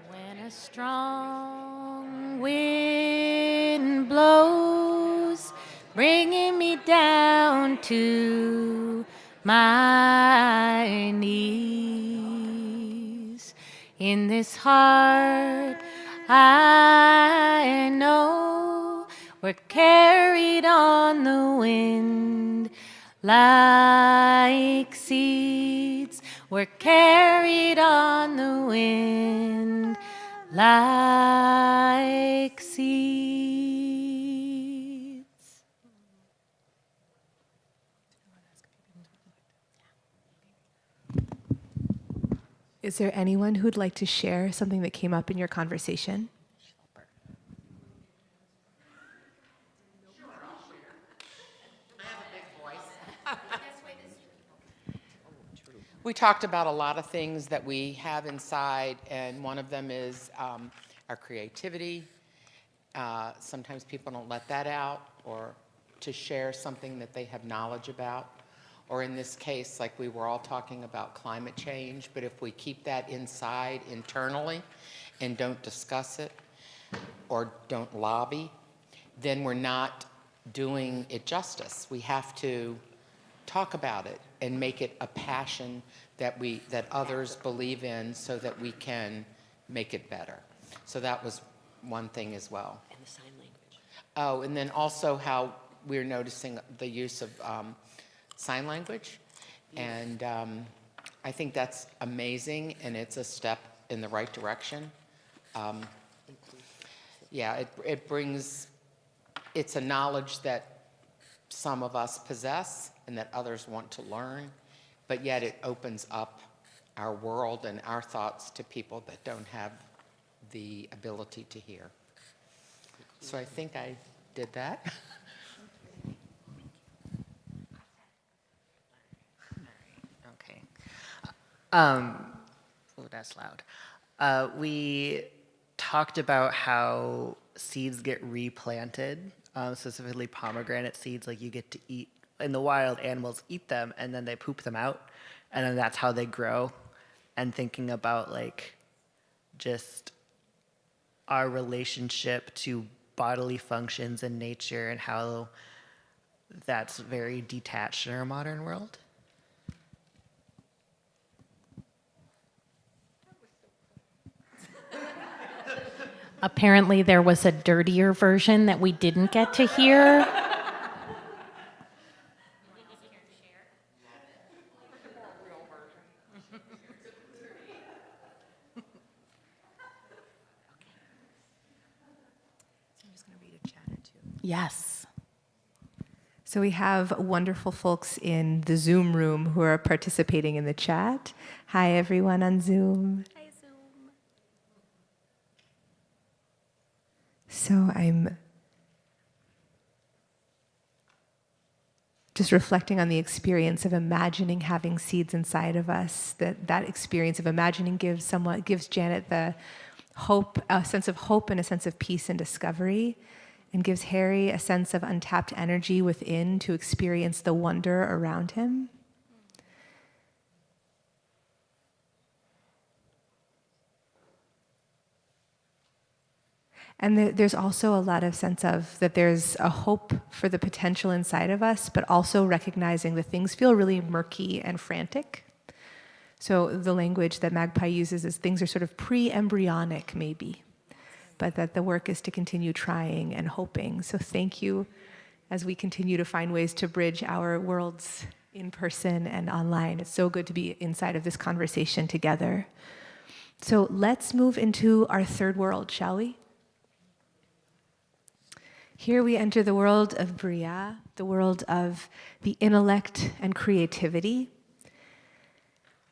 When a strong wind blows, bringing me down to my knees. In this heart, I know we're carried on the wind like seeds. We're carried on the wind like seeds. Is there anyone who'd like to share something that came up in your conversation? We talked about a lot of things that we have inside, and one of them is our creativity. Sometimes people don't let that out, or to share something that they have knowledge about. Or in this case, like we were all talking about climate change, but if we keep that inside internally and don't discuss it or don't lobby, then we're not doing it justice. We have to talk about it and make it a passion that others believe in so that we can make it better. So that was one thing as well. And the sign language. Oh, and then also how we're noticing the use of sign language. And I think that's amazing, and it's a step in the right direction. Yeah, it brings, it's a knowledge that some of us possess and that others want to learn, but yet it opens up our world and our thoughts to people that don't have the ability to hear. So I think I did that. Okay. Oh, that's loud. We talked about how seeds get replanted, specifically pomegranate seeds. Like you get to eat, in the wild, animals eat them and then they poop them out, and then that's how they grow. And thinking about like just our relationship to bodily functions in nature and how that's very detached in our modern world. Apparently, there was a dirtier version that we didn't get to hear. I'm just going to read a chat or two. Yes. So we have wonderful folks in the Zoom room who are participating in the chat. Hi, everyone on Zoom. Hi, Zoom. So I'm just reflecting on the experience of imagining having seeds inside of us. That experience of imagining gives Janet the hope, a sense of hope and a sense of peace and discovery, and gives Harry a sense of untapped energy within to experience the wonder around him. And there's also a lot of sense of that there's a hope for the potential inside of us, but also recognizing that things feel really murky and frantic. So the language that Magpie uses is things are sort of pre-embryonic, maybe, but that the work is to continue trying and hoping. So thank you as we continue to find ways to bridge our worlds in person and online. It's so good to be inside of this conversation together. So let's move into our third world, shall we? Here we enter the world of Bria, the world of the intellect and creativity.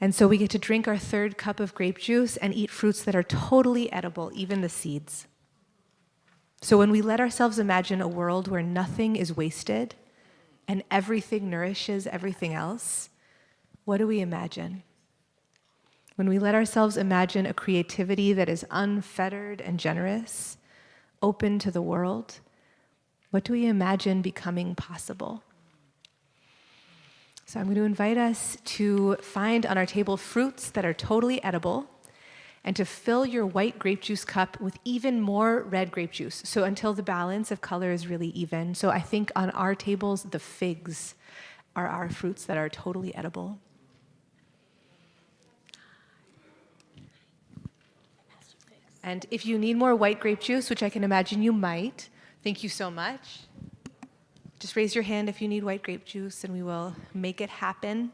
And so we get to drink our third cup of grape juice and eat fruits that are totally edible, even the seeds. So when we let ourselves imagine a world where nothing is wasted and everything nourishes everything else, what do we imagine? When we let ourselves imagine a creativity that is unfettered and generous, open to the world, what do we imagine becoming possible? So I'm going to invite us to find on our table fruits that are totally edible and to fill your white grape juice cup with even more red grape juice. So until the balance of color is really even. So I think on our tables, the figs are our fruits that are totally edible. And if you need more white grape juice, which I can imagine you might, thank you so much. Just raise your hand if you need white grape juice and we will make it happen.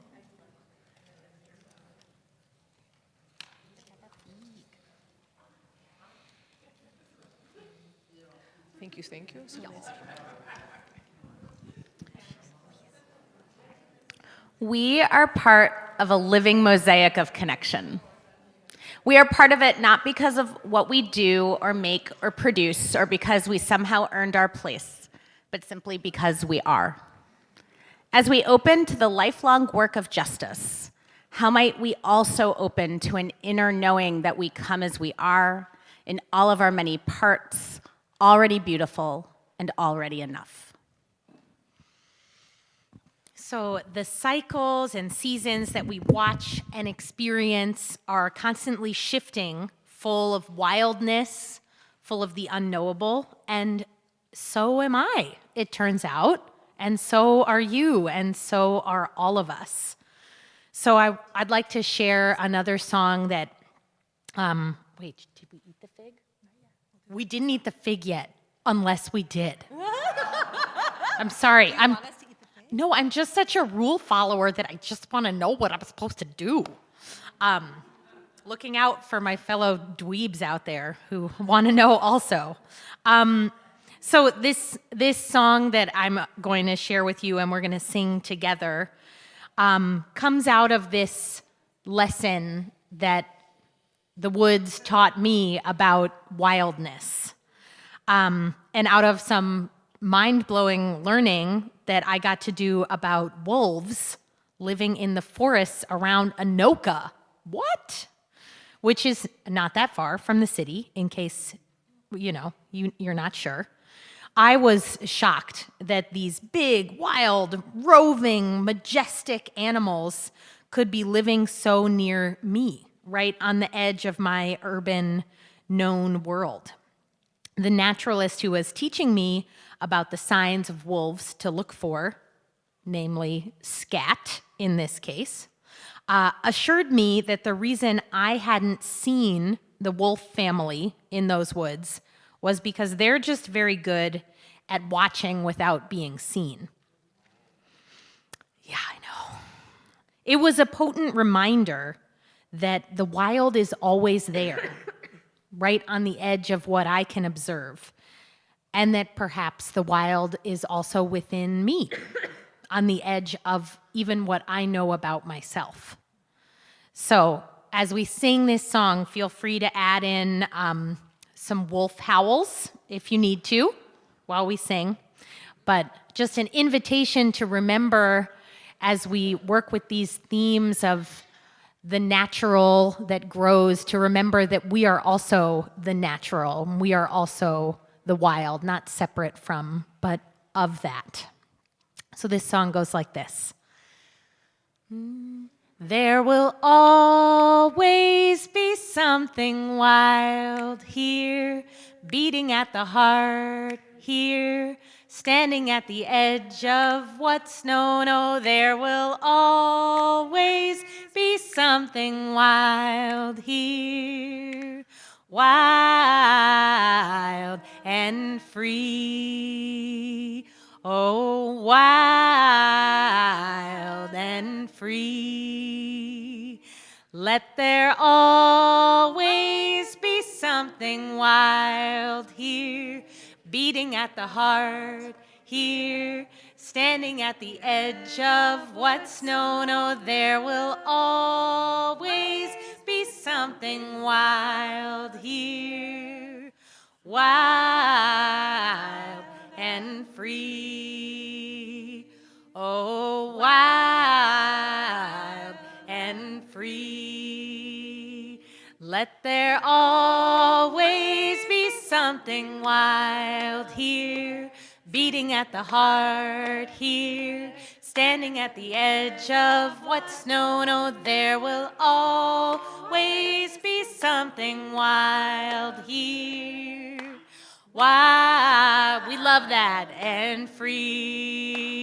Thank you. So nice. We are part of a living mosaic of connection. We are part of it not because of what we do or make or produce or because we somehow earned our place, but simply because we are. As we open to the lifelong work of justice, how might we also open to an inner knowing that we come as we are, in all of our many parts, already beautiful and already enough? So the cycles and seasons that we watch and experience are constantly shifting, full of wildness, full of the unknowable, and so am I, it turns out, and so are you, and so are all of us. So I'd like to share another song that, wait, did we eat the fig? We didn't eat the fig yet, unless we did. I'm sorry. No, I'm just such a rule follower that I just want to know what I'm supposed to do. Looking out for my fellow dweebs out there who want to know also. So this song that I'm going to share with you and we're going to sing together comes out of this lesson that the woods taught me about wildness. And out of some mind-blowing learning that I got to do about wolves living in the forests around Anoka. What? Which is not that far from the city, in case, you're not sure. I was shocked that these big, wild, roving, majestic animals could be living so near me, right on the edge of my urban known world. The naturalist who was teaching me about the signs of wolves to look for, namely scat in this case, assured me that the reason I hadn't seen the wolf family in those woods was because they're just very good at watching without being seen. Yeah, I know. It was a potent reminder that the wild is always there, right on the edge of what I can observe. and that perhaps the wild is also within me, on the edge of even what I know about myself. So as we sing this song, feel free to add in some wolf howls if you need to while we sing. But just an invitation to remember as we work with these themes of the natural that grows, to remember that we are also the natural. We are also the wild, not separate from, but of that. So this song goes like this. There will always be something wild here, beating at the heart here, standing at the edge of what's known. Oh, there will always be something wild here, wild and free. Oh, wild and free. Let there always be something wild here, beating at the heart here, standing at the edge of what's known. Oh, there will always be something wild here, wild and free. Oh, wild and free. Let there always be something wild here, beating at the heart here, standing at the edge of what's known. Oh, there will always be something wild here. Wild, we love that, and free.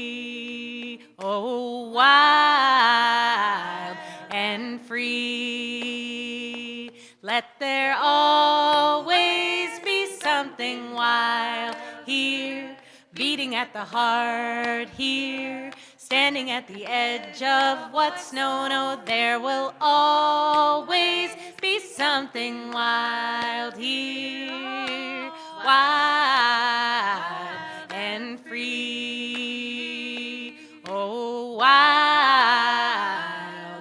Oh, wild and free. Let there always be something wild here, beating at the heart here, standing at the edge of what's known. Oh, there will always be something wild here, wild and free. Oh, wild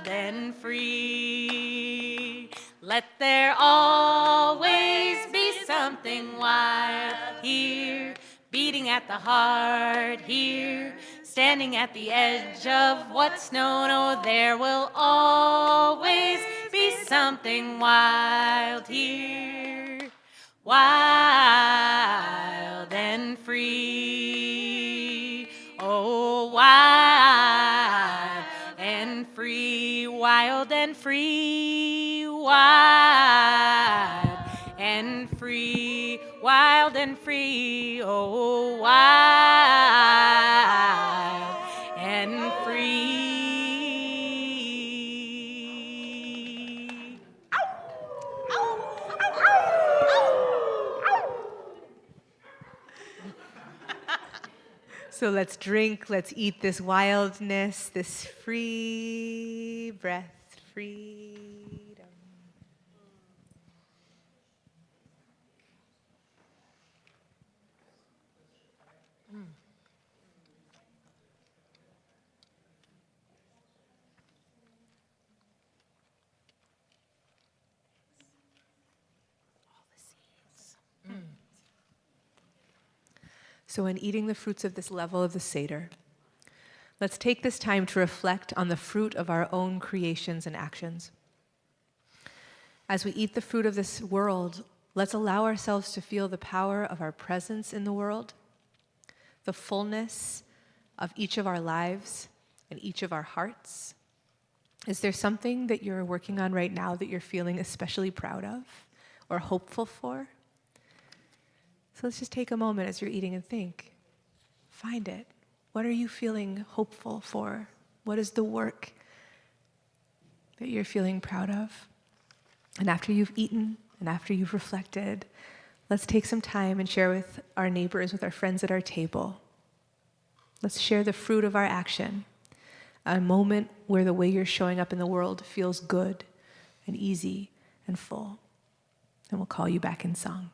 and free. Let there always be something wild here, beating at the heart here, standing at the edge of what's known. Oh, there will always be something wild here, wild and free. Oh, wild and free, wild and free, wild and free, wild and free. Oh, wild and free. So let's drink, let's eat this wildness, this free breath, freedom. So in eating the fruits of this level of the Seder, let's take this time to reflect on the fruit of our own creations and actions. As we eat the fruit of this world, let's allow ourselves to feel the power of our presence in the world, the fullness of each of our lives and each of our hearts. Is there something that you're working on right now that you're feeling especially proud of or hopeful for? So let's just take a moment as you're eating and think. Find it. What are you feeling hopeful for? What is the work that you're feeling proud of? And after you've eaten and after you've reflected, let's take some time and share with our neighbors, with our friends at our table. Let's share the fruit of our action, a moment where the way you're showing up in the world feels good and easy and full. And we'll call you back in song.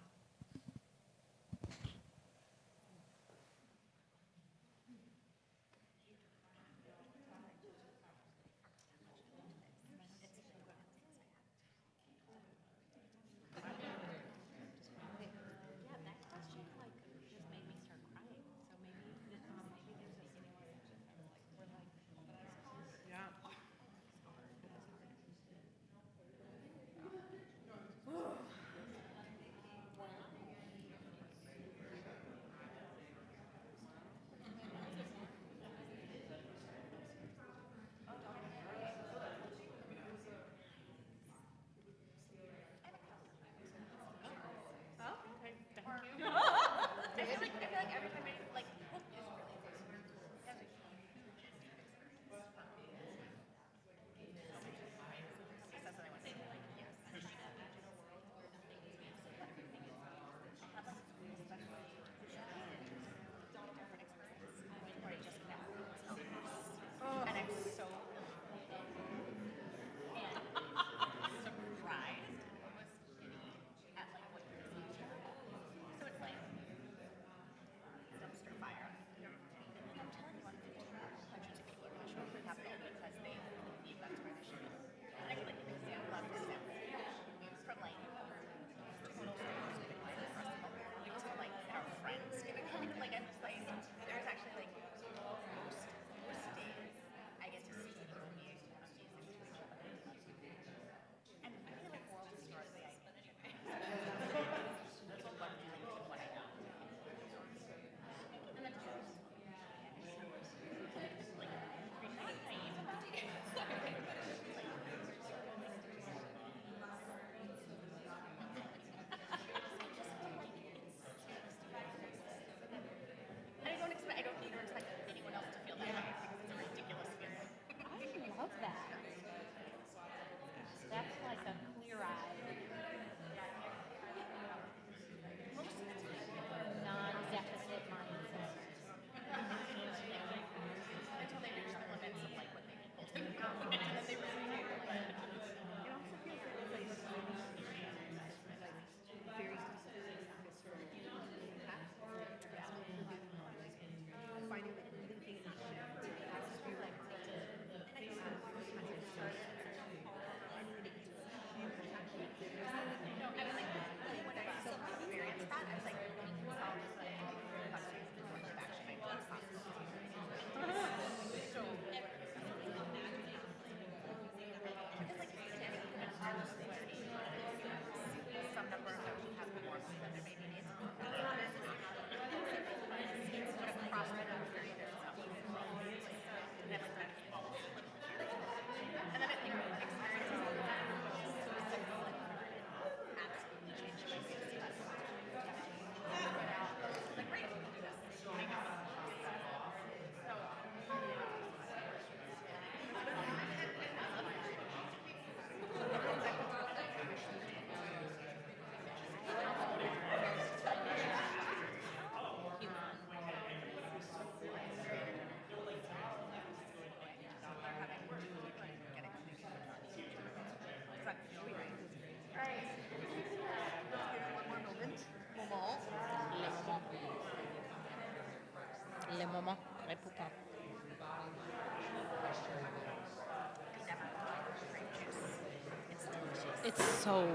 It's so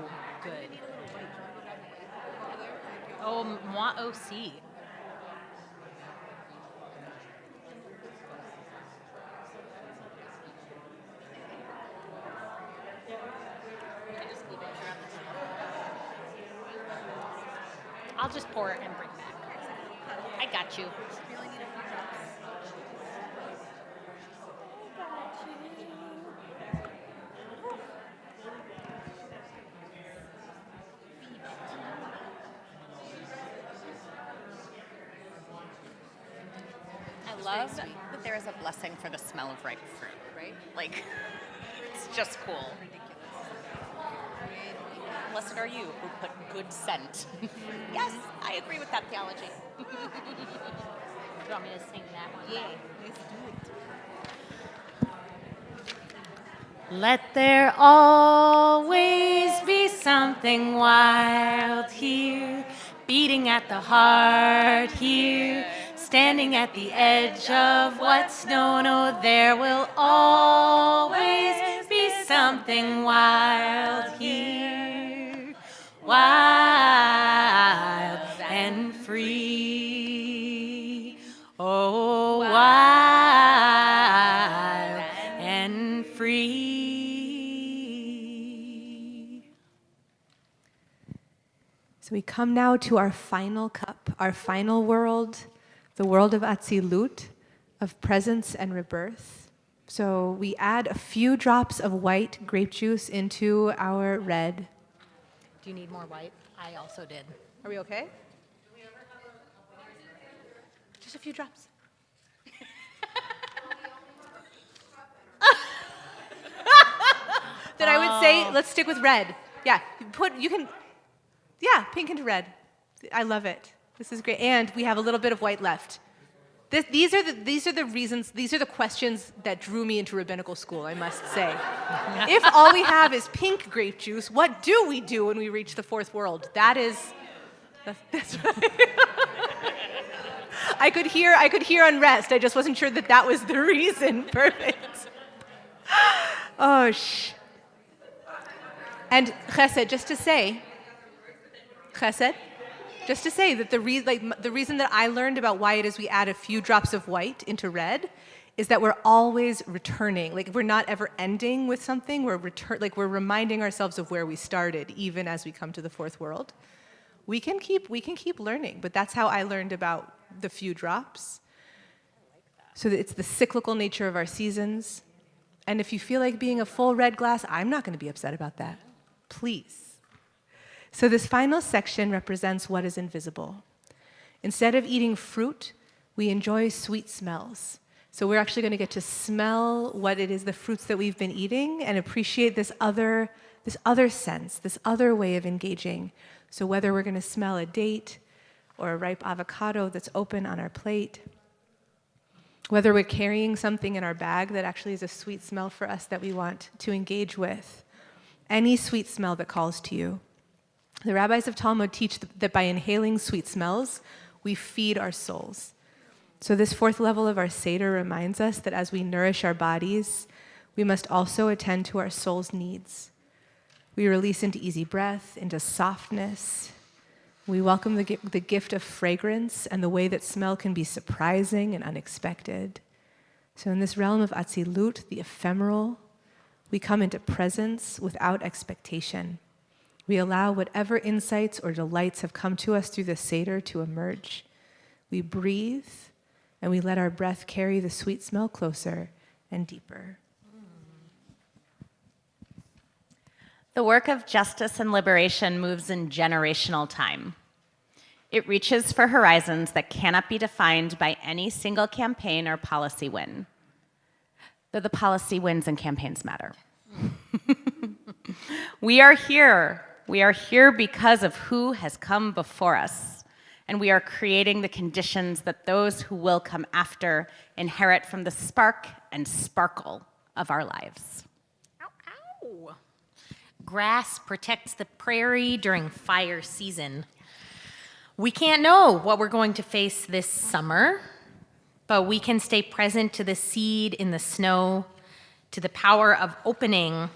good. Oh, moi aussi. I'll just pour it and bring back. I got you. I love that there is a blessing for the smell of ripe fruit, right? Like, it's just cool. Blessed are you who put good scent. Yes, I agree with that theology. Do you want me to sing that one? Yeah, let's do it. Let there always be something wild here, beating at the heart here, standing at the edge of what's known. Oh, there will always be something wild here, wild and free. Oh, wild and free. So we come now to our final cup, our final world, the world of Atzilut, of presence and rebirth. So we add a few drops of white grape juice into our red. Do you need more white? I also did. Are we okay? Just a few drops. Then I would say, let's stick with red. Yeah, pink into red. I love it. This is great. And we have a little bit of white left. These are the reasons, these are the questions that drew me into rabbinical school, I must say. If all we have is pink grape juice, what do we do when we reach the fourth world? That's right. I could hear unrest. I just wasn't sure that was the reason. Perfect. Oh, And chesed, just to say that the reason that I learned about why it is we add a few drops of white into red is that we're always returning. Like, we're not ever ending with something. We're reminding ourselves of where we started, even as we come to the fourth world. We can keep learning, but that's how I learned about the few drops. So that it's the cyclical nature of our seasons. And if you feel like being a full red glass, I'm not going to be upset about that. Please. So this final section represents what is invisible. Instead of eating fruit, we enjoy sweet smells. So we're actually going to get to smell what it is, the fruits that we've been eating, and appreciate this other sense, this other way of engaging. So whether we're going to smell a date or a ripe avocado that's open on our plate, whether we're carrying something in our bag that actually is a sweet smell for us that we want to engage with, any sweet smell that calls to you. The rabbis of Talmud teach that by inhaling sweet smells, we feed our souls. So this fourth level of our Seder reminds us that as we nourish our bodies, we must also attend to our soul's needs. We release into easy breath, into softness. We welcome the gift of fragrance and the way that smell can be surprising and unexpected. So in this realm of Atzilut, the ephemeral, we come into presence without expectation. We allow whatever insights or delights have come to us through the Seder to emerge. We breathe, and we let our breath carry the sweet smell closer and deeper. The work of justice and liberation moves in generational time. It reaches for horizons that cannot be defined by any single campaign or policy win. Though the policy wins and campaigns matter. We are here. We are here because of who has come before us. And we are creating the conditions that those who will come after inherit from the spark and sparkle of our lives. Ow, ow. Grass protects the prairie during fire season. We can't know what we're going to face this summer, but we can stay present to the seed in the snow, to the power of opening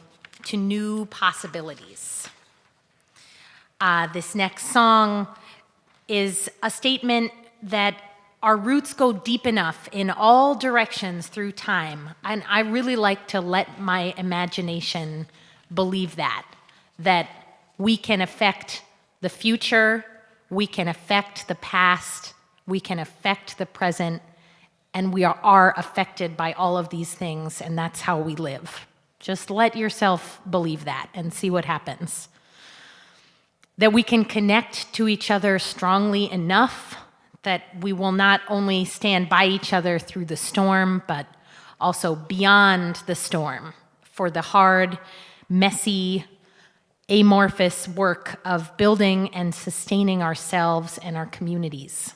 to new possibilities. This next song is a statement that our roots go deep enough in all directions through time. And I really like to let my imagination believe that we can affect the future, we can affect the past, we can affect the present, and we are affected by all of these things, and that's how we live. Just let yourself believe that and see what happens. That we can connect to each other strongly enough that we will not only stand by each other through the storm, but also beyond the storm for the hard, messy, amorphous work of building and sustaining ourselves and our communities.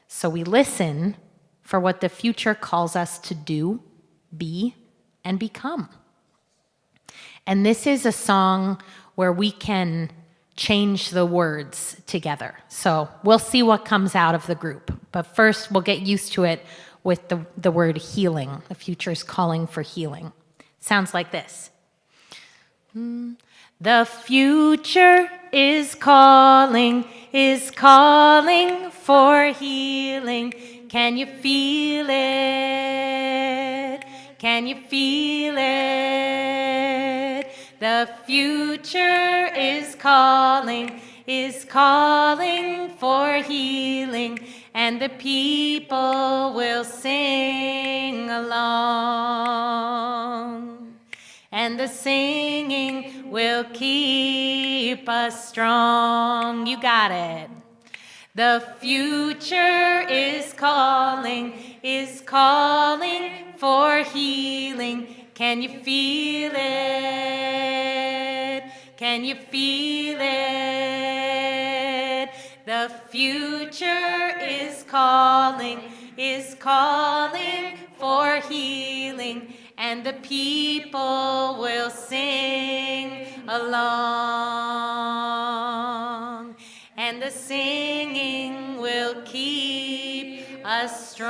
So we listen for what the future calls us to do, be, and become. And this is a song where we can change the words together. So we'll see what comes out of the group. But first, we'll get used to it with the word healing. The future is calling for healing. Sounds like this. The future is calling for healing. Can you feel it? Can you feel it? The future is calling for healing, and the people will sing along. And the singing will keep us strong. You got it. The future is calling for healing. Can you feel it? Can you feel it? The future is calling for healing, and the people will sing along. And the singing will keep us strong.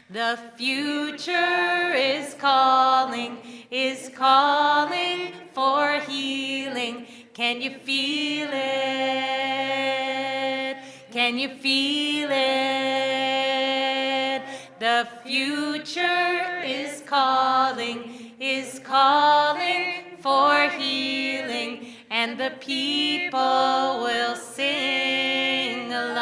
The future is calling for healing. Can you feel it? Can you feel it? The future is calling for healing, and the people will sing along.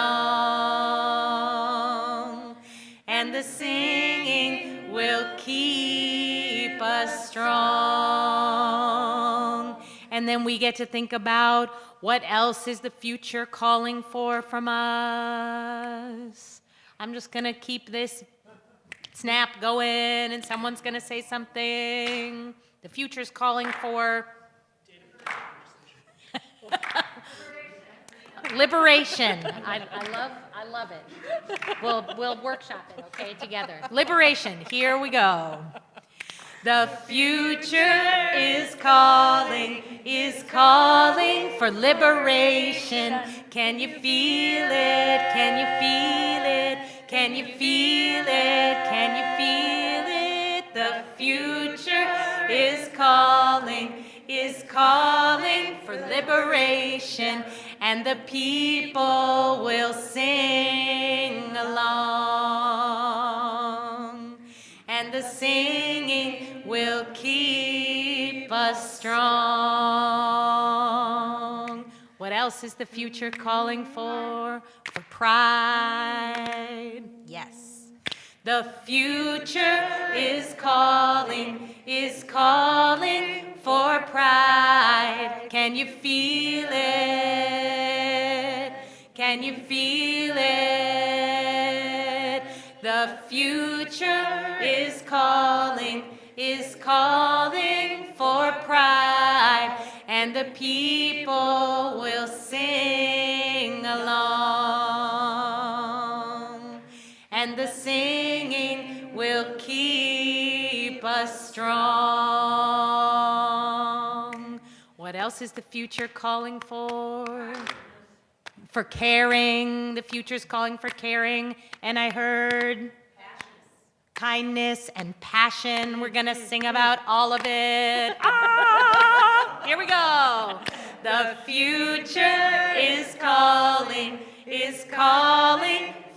And the singing will keep us strong. And then we get to think about what else is the future calling for from us. I'm just going to keep this snap going, and someone's going to say something. The future's calling for liberation. I love it. We'll workshop it, okay, together. Liberation. Here we go. The future is calling for liberation. Can you feel it? Can you feel it? Can you feel it? Can you feel it? The future is calling for liberation, and the people will sing along. And the singing will keep us strong. What else is the future calling for? For pride. Yes. The future is calling for pride. Can you feel it? Can you feel it? The future is calling for pride, and the people will sing along. And the singing will keep us strong. What else is the future calling for? For caring, the future's calling for caring, and I heard kindness and passion. We're gonna sing about all of it. Ah, here we go. The future is calling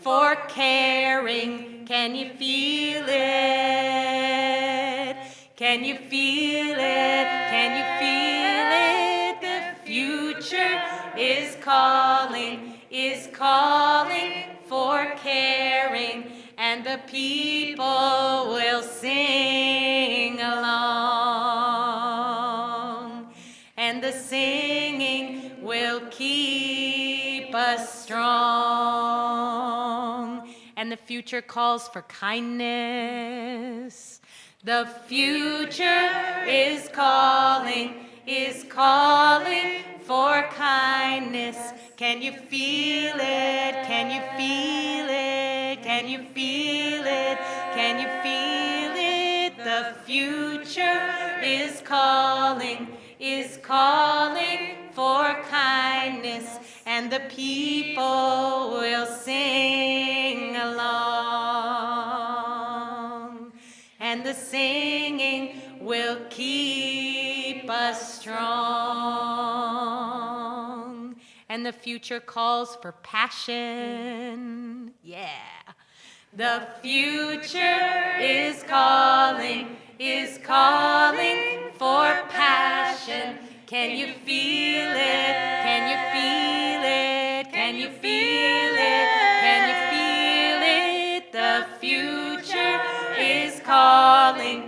for caring. Can you feel it? Can you feel it? Can you feel it? The future is calling for caring, and the people will sing along, and the singing will keep us strong, and the future calls for kindness. The future is calling for kindness. Can you feel it? Can you feel it? Can you feel it? Can you feel it? The future is calling for kindness, and the people will sing along, and the singing will keep us strong, and the future calls for passion. Yeah. The future is calling for passion. Can you feel it? Can you feel it? Can you feel it? Can you feel it? The future is calling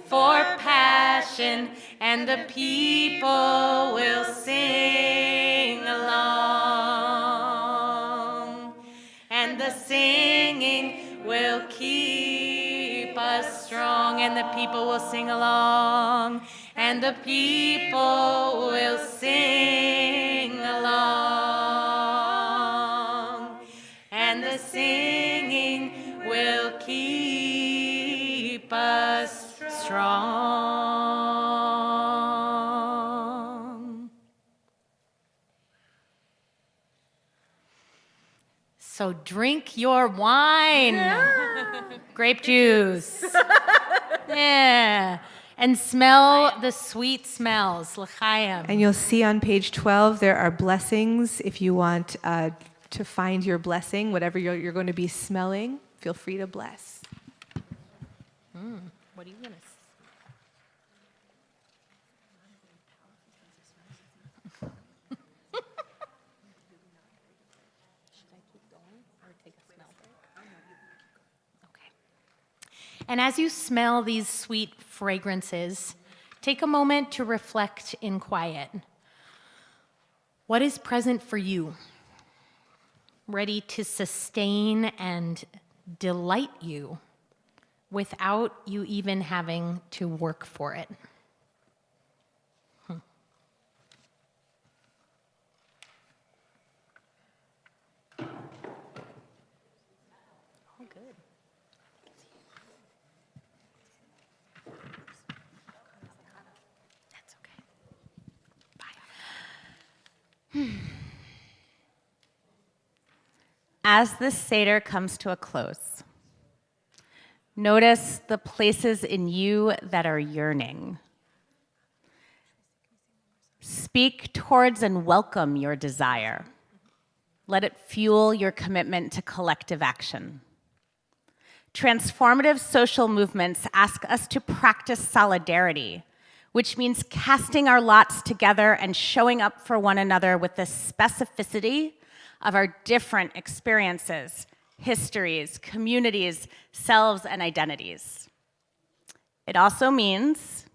for passion, and the people will sing along, and the singing will keep us strong, and the people will sing along, and the people will sing along, and the singing will keep us strong. So drink your wine, grape juice. Yeah. And smell the sweet smells, l'chaim. And you'll see on page 12 there are blessings. If you want to find your blessing, whatever you're going to be smelling, feel free to bless. What are you going to And as you smell these sweet fragrances, take a moment to reflect in quiet. What is present for you? Ready to sustain and delight you without you even having to work for it? As this Seder comes to a close, notice the places in you that are yearning. Speak towards and welcome your desire. Let it fuel your commitment to collective action. Transformative social movements ask us to practice solidarity, which means casting our lots together and showing up for one another with the specificity of our different experiences, histories, communities, selves, and identities. It also means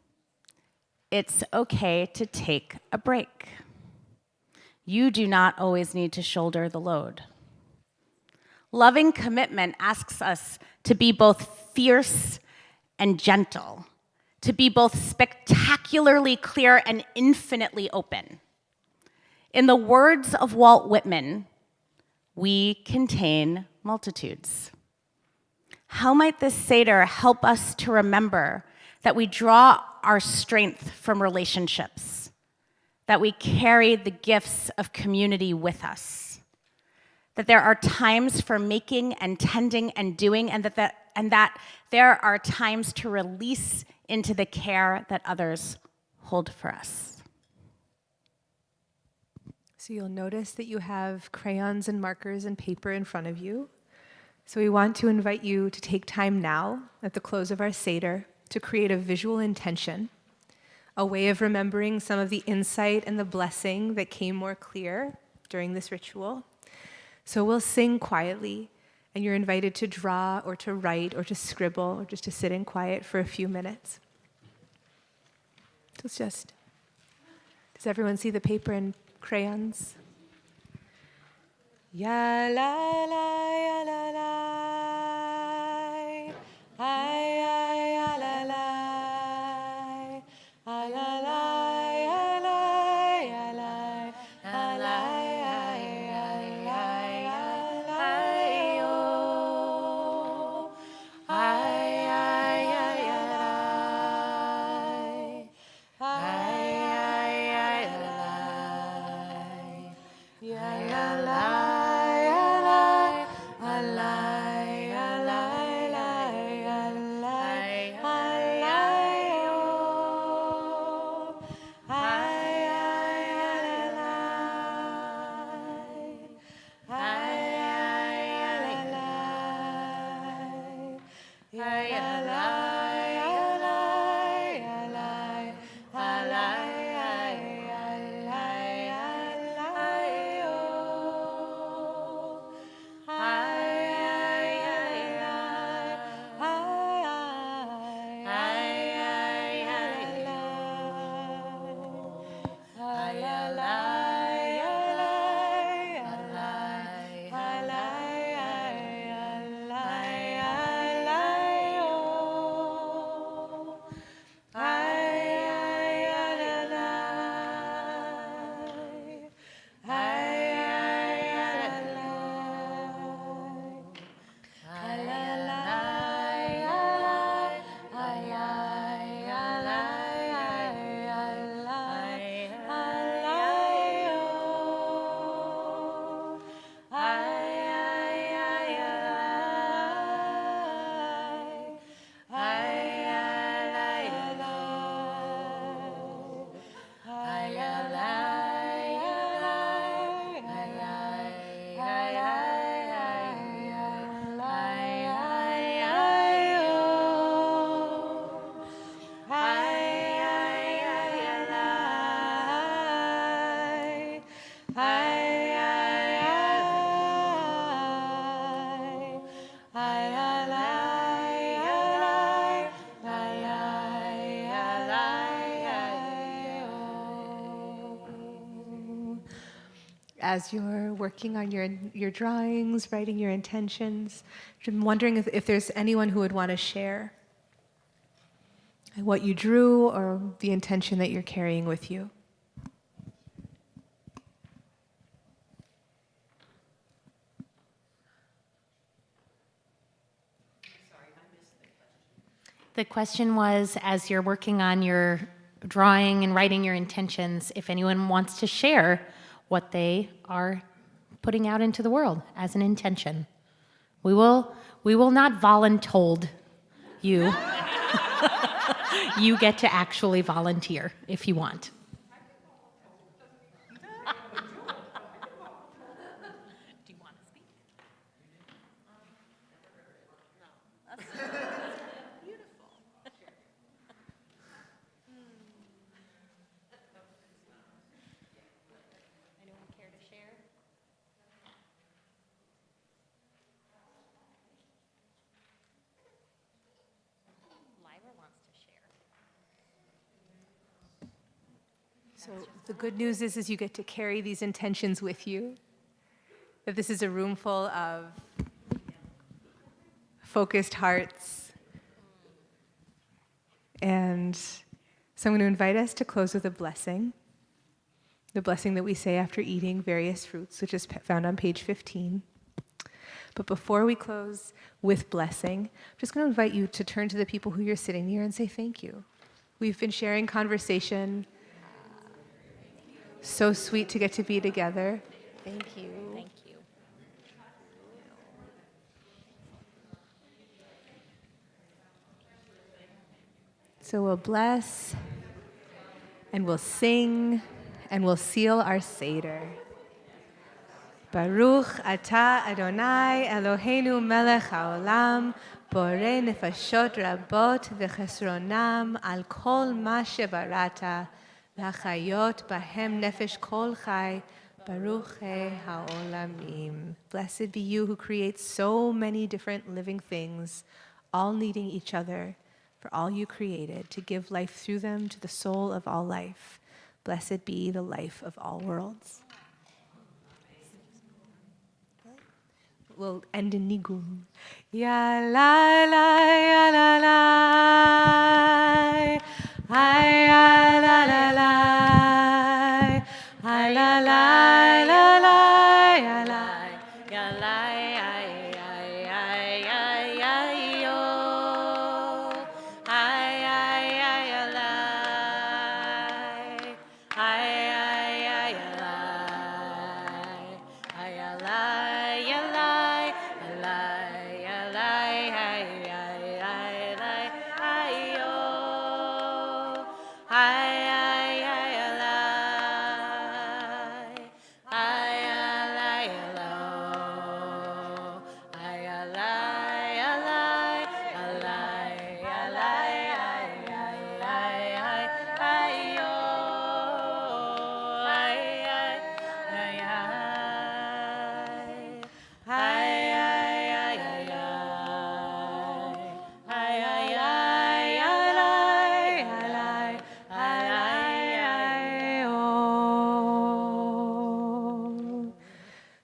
it's okay to take a break. You do not always need to shoulder the load. Loving commitment asks us to be both fierce and gentle, to be both spectacularly clear and infinitely open. In the words of Walt Whitman, we contain multitudes. How might this Seder help us to remember that we draw our strength from relationships, that we carry the gifts of community with us. That there are times for making and tending and doing, and that there are times to release into the care that others hold for us. So you'll notice that you have crayons and markers and paper in front of you. So we want to invite you to take time now, at the close of our Seder, to create a visual intention, a way of remembering some of the insight and the blessing that came more clear during this ritual. So we'll sing quietly, and you're invited to draw or to write or to scribble or just to sit in quiet for a few minutes. So it's just, does everyone see the paper and crayons? Ya la la ya la la, ay ay ya la la, ay la la ya la ya la, ay la ay ay ay ay yo, ay ay ay ay, ay ay ay ya la. As you're working on your drawings, writing your intentions, I'm wondering if there's anyone who would want to share what you drew or the intention that you're carrying with you. The question was, as you're working on your drawing and writing your intentions, if anyone wants to share what they are putting out into the world as an intention. We will not voluntold you. You get to actually volunteer if you want. Do you want to speak? Anyone care to share? Lyra wants to share. So the good news is you get to carry these intentions with you. That this is a room full of focused hearts. And so I'm going to invite us to close with a blessing. The blessing that we say after eating various fruits, which is found on page 15. But before we close with blessing, I'm just going to invite you to turn to the people who you're sitting near and say thank you. We've been sharing conversation. So sweet to get to be together. Thank you. Thank you. So we'll bless and we'll sing and we'll seal our Seder. Baruch atah Adonai Eloheinu melech haolam borei nefashot rabot v'chesronam al kol ma shebarata v'chayot bahem nefesh kol chai baruch haolamim. Blessed be you who creates so many different living things, all needing each other, for all you created, to give life through them to the soul of all life. Blessed be the life of all worlds. We'll end in Nigum. Ya la la ya la la, ay ya la la la, ay la la la la ya la.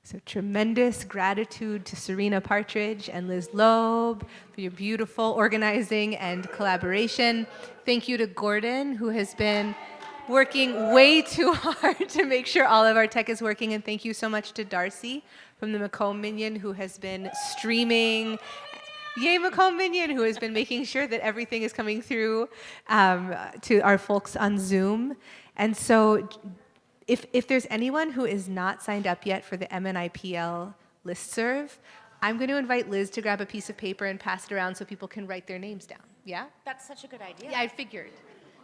So tremendous gratitude to Serena Partridge and Liz Loeb for your beautiful organizing and collaboration. Thank you to Gordon, who has been working way too hard to make sure all of our tech is working. And thank you so much to Darcy from the Macomb Minion, who has been streaming. Yay, Macomb Minion, who has been making sure that everything is coming through to our folks on Zoom. And so if there's anyone who is not signed up yet for the MNIPL listserv, I'm going to invite Liz to grab a piece of paper and pass it around so people can write their names down. Yeah? That's such a good idea. Yeah, I figured.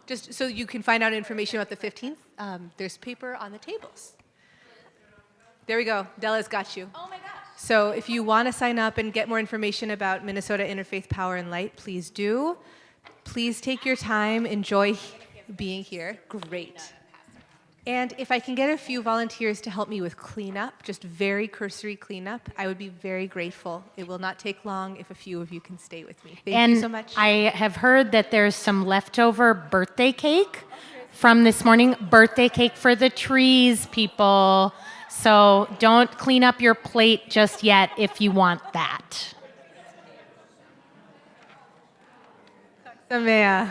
Just so you can find out information about the 15th, there's paper on the tables. There we go. Della's got you. Oh my gosh. So if you want to sign up and get more information about Minnesota Interfaith Power and Light, please do. Please take your time. Enjoy being here. Great. And if I can get a few volunteers to help me with cleanup, just very cursory cleanup, I would be very grateful. It will not take long if a few of you can stay with me. Thank you so much. I have heard that there's some leftover birthday cake from this morning. Birthday cake for the trees, people. So don't clean up your plate just yet if you want that. Sameach.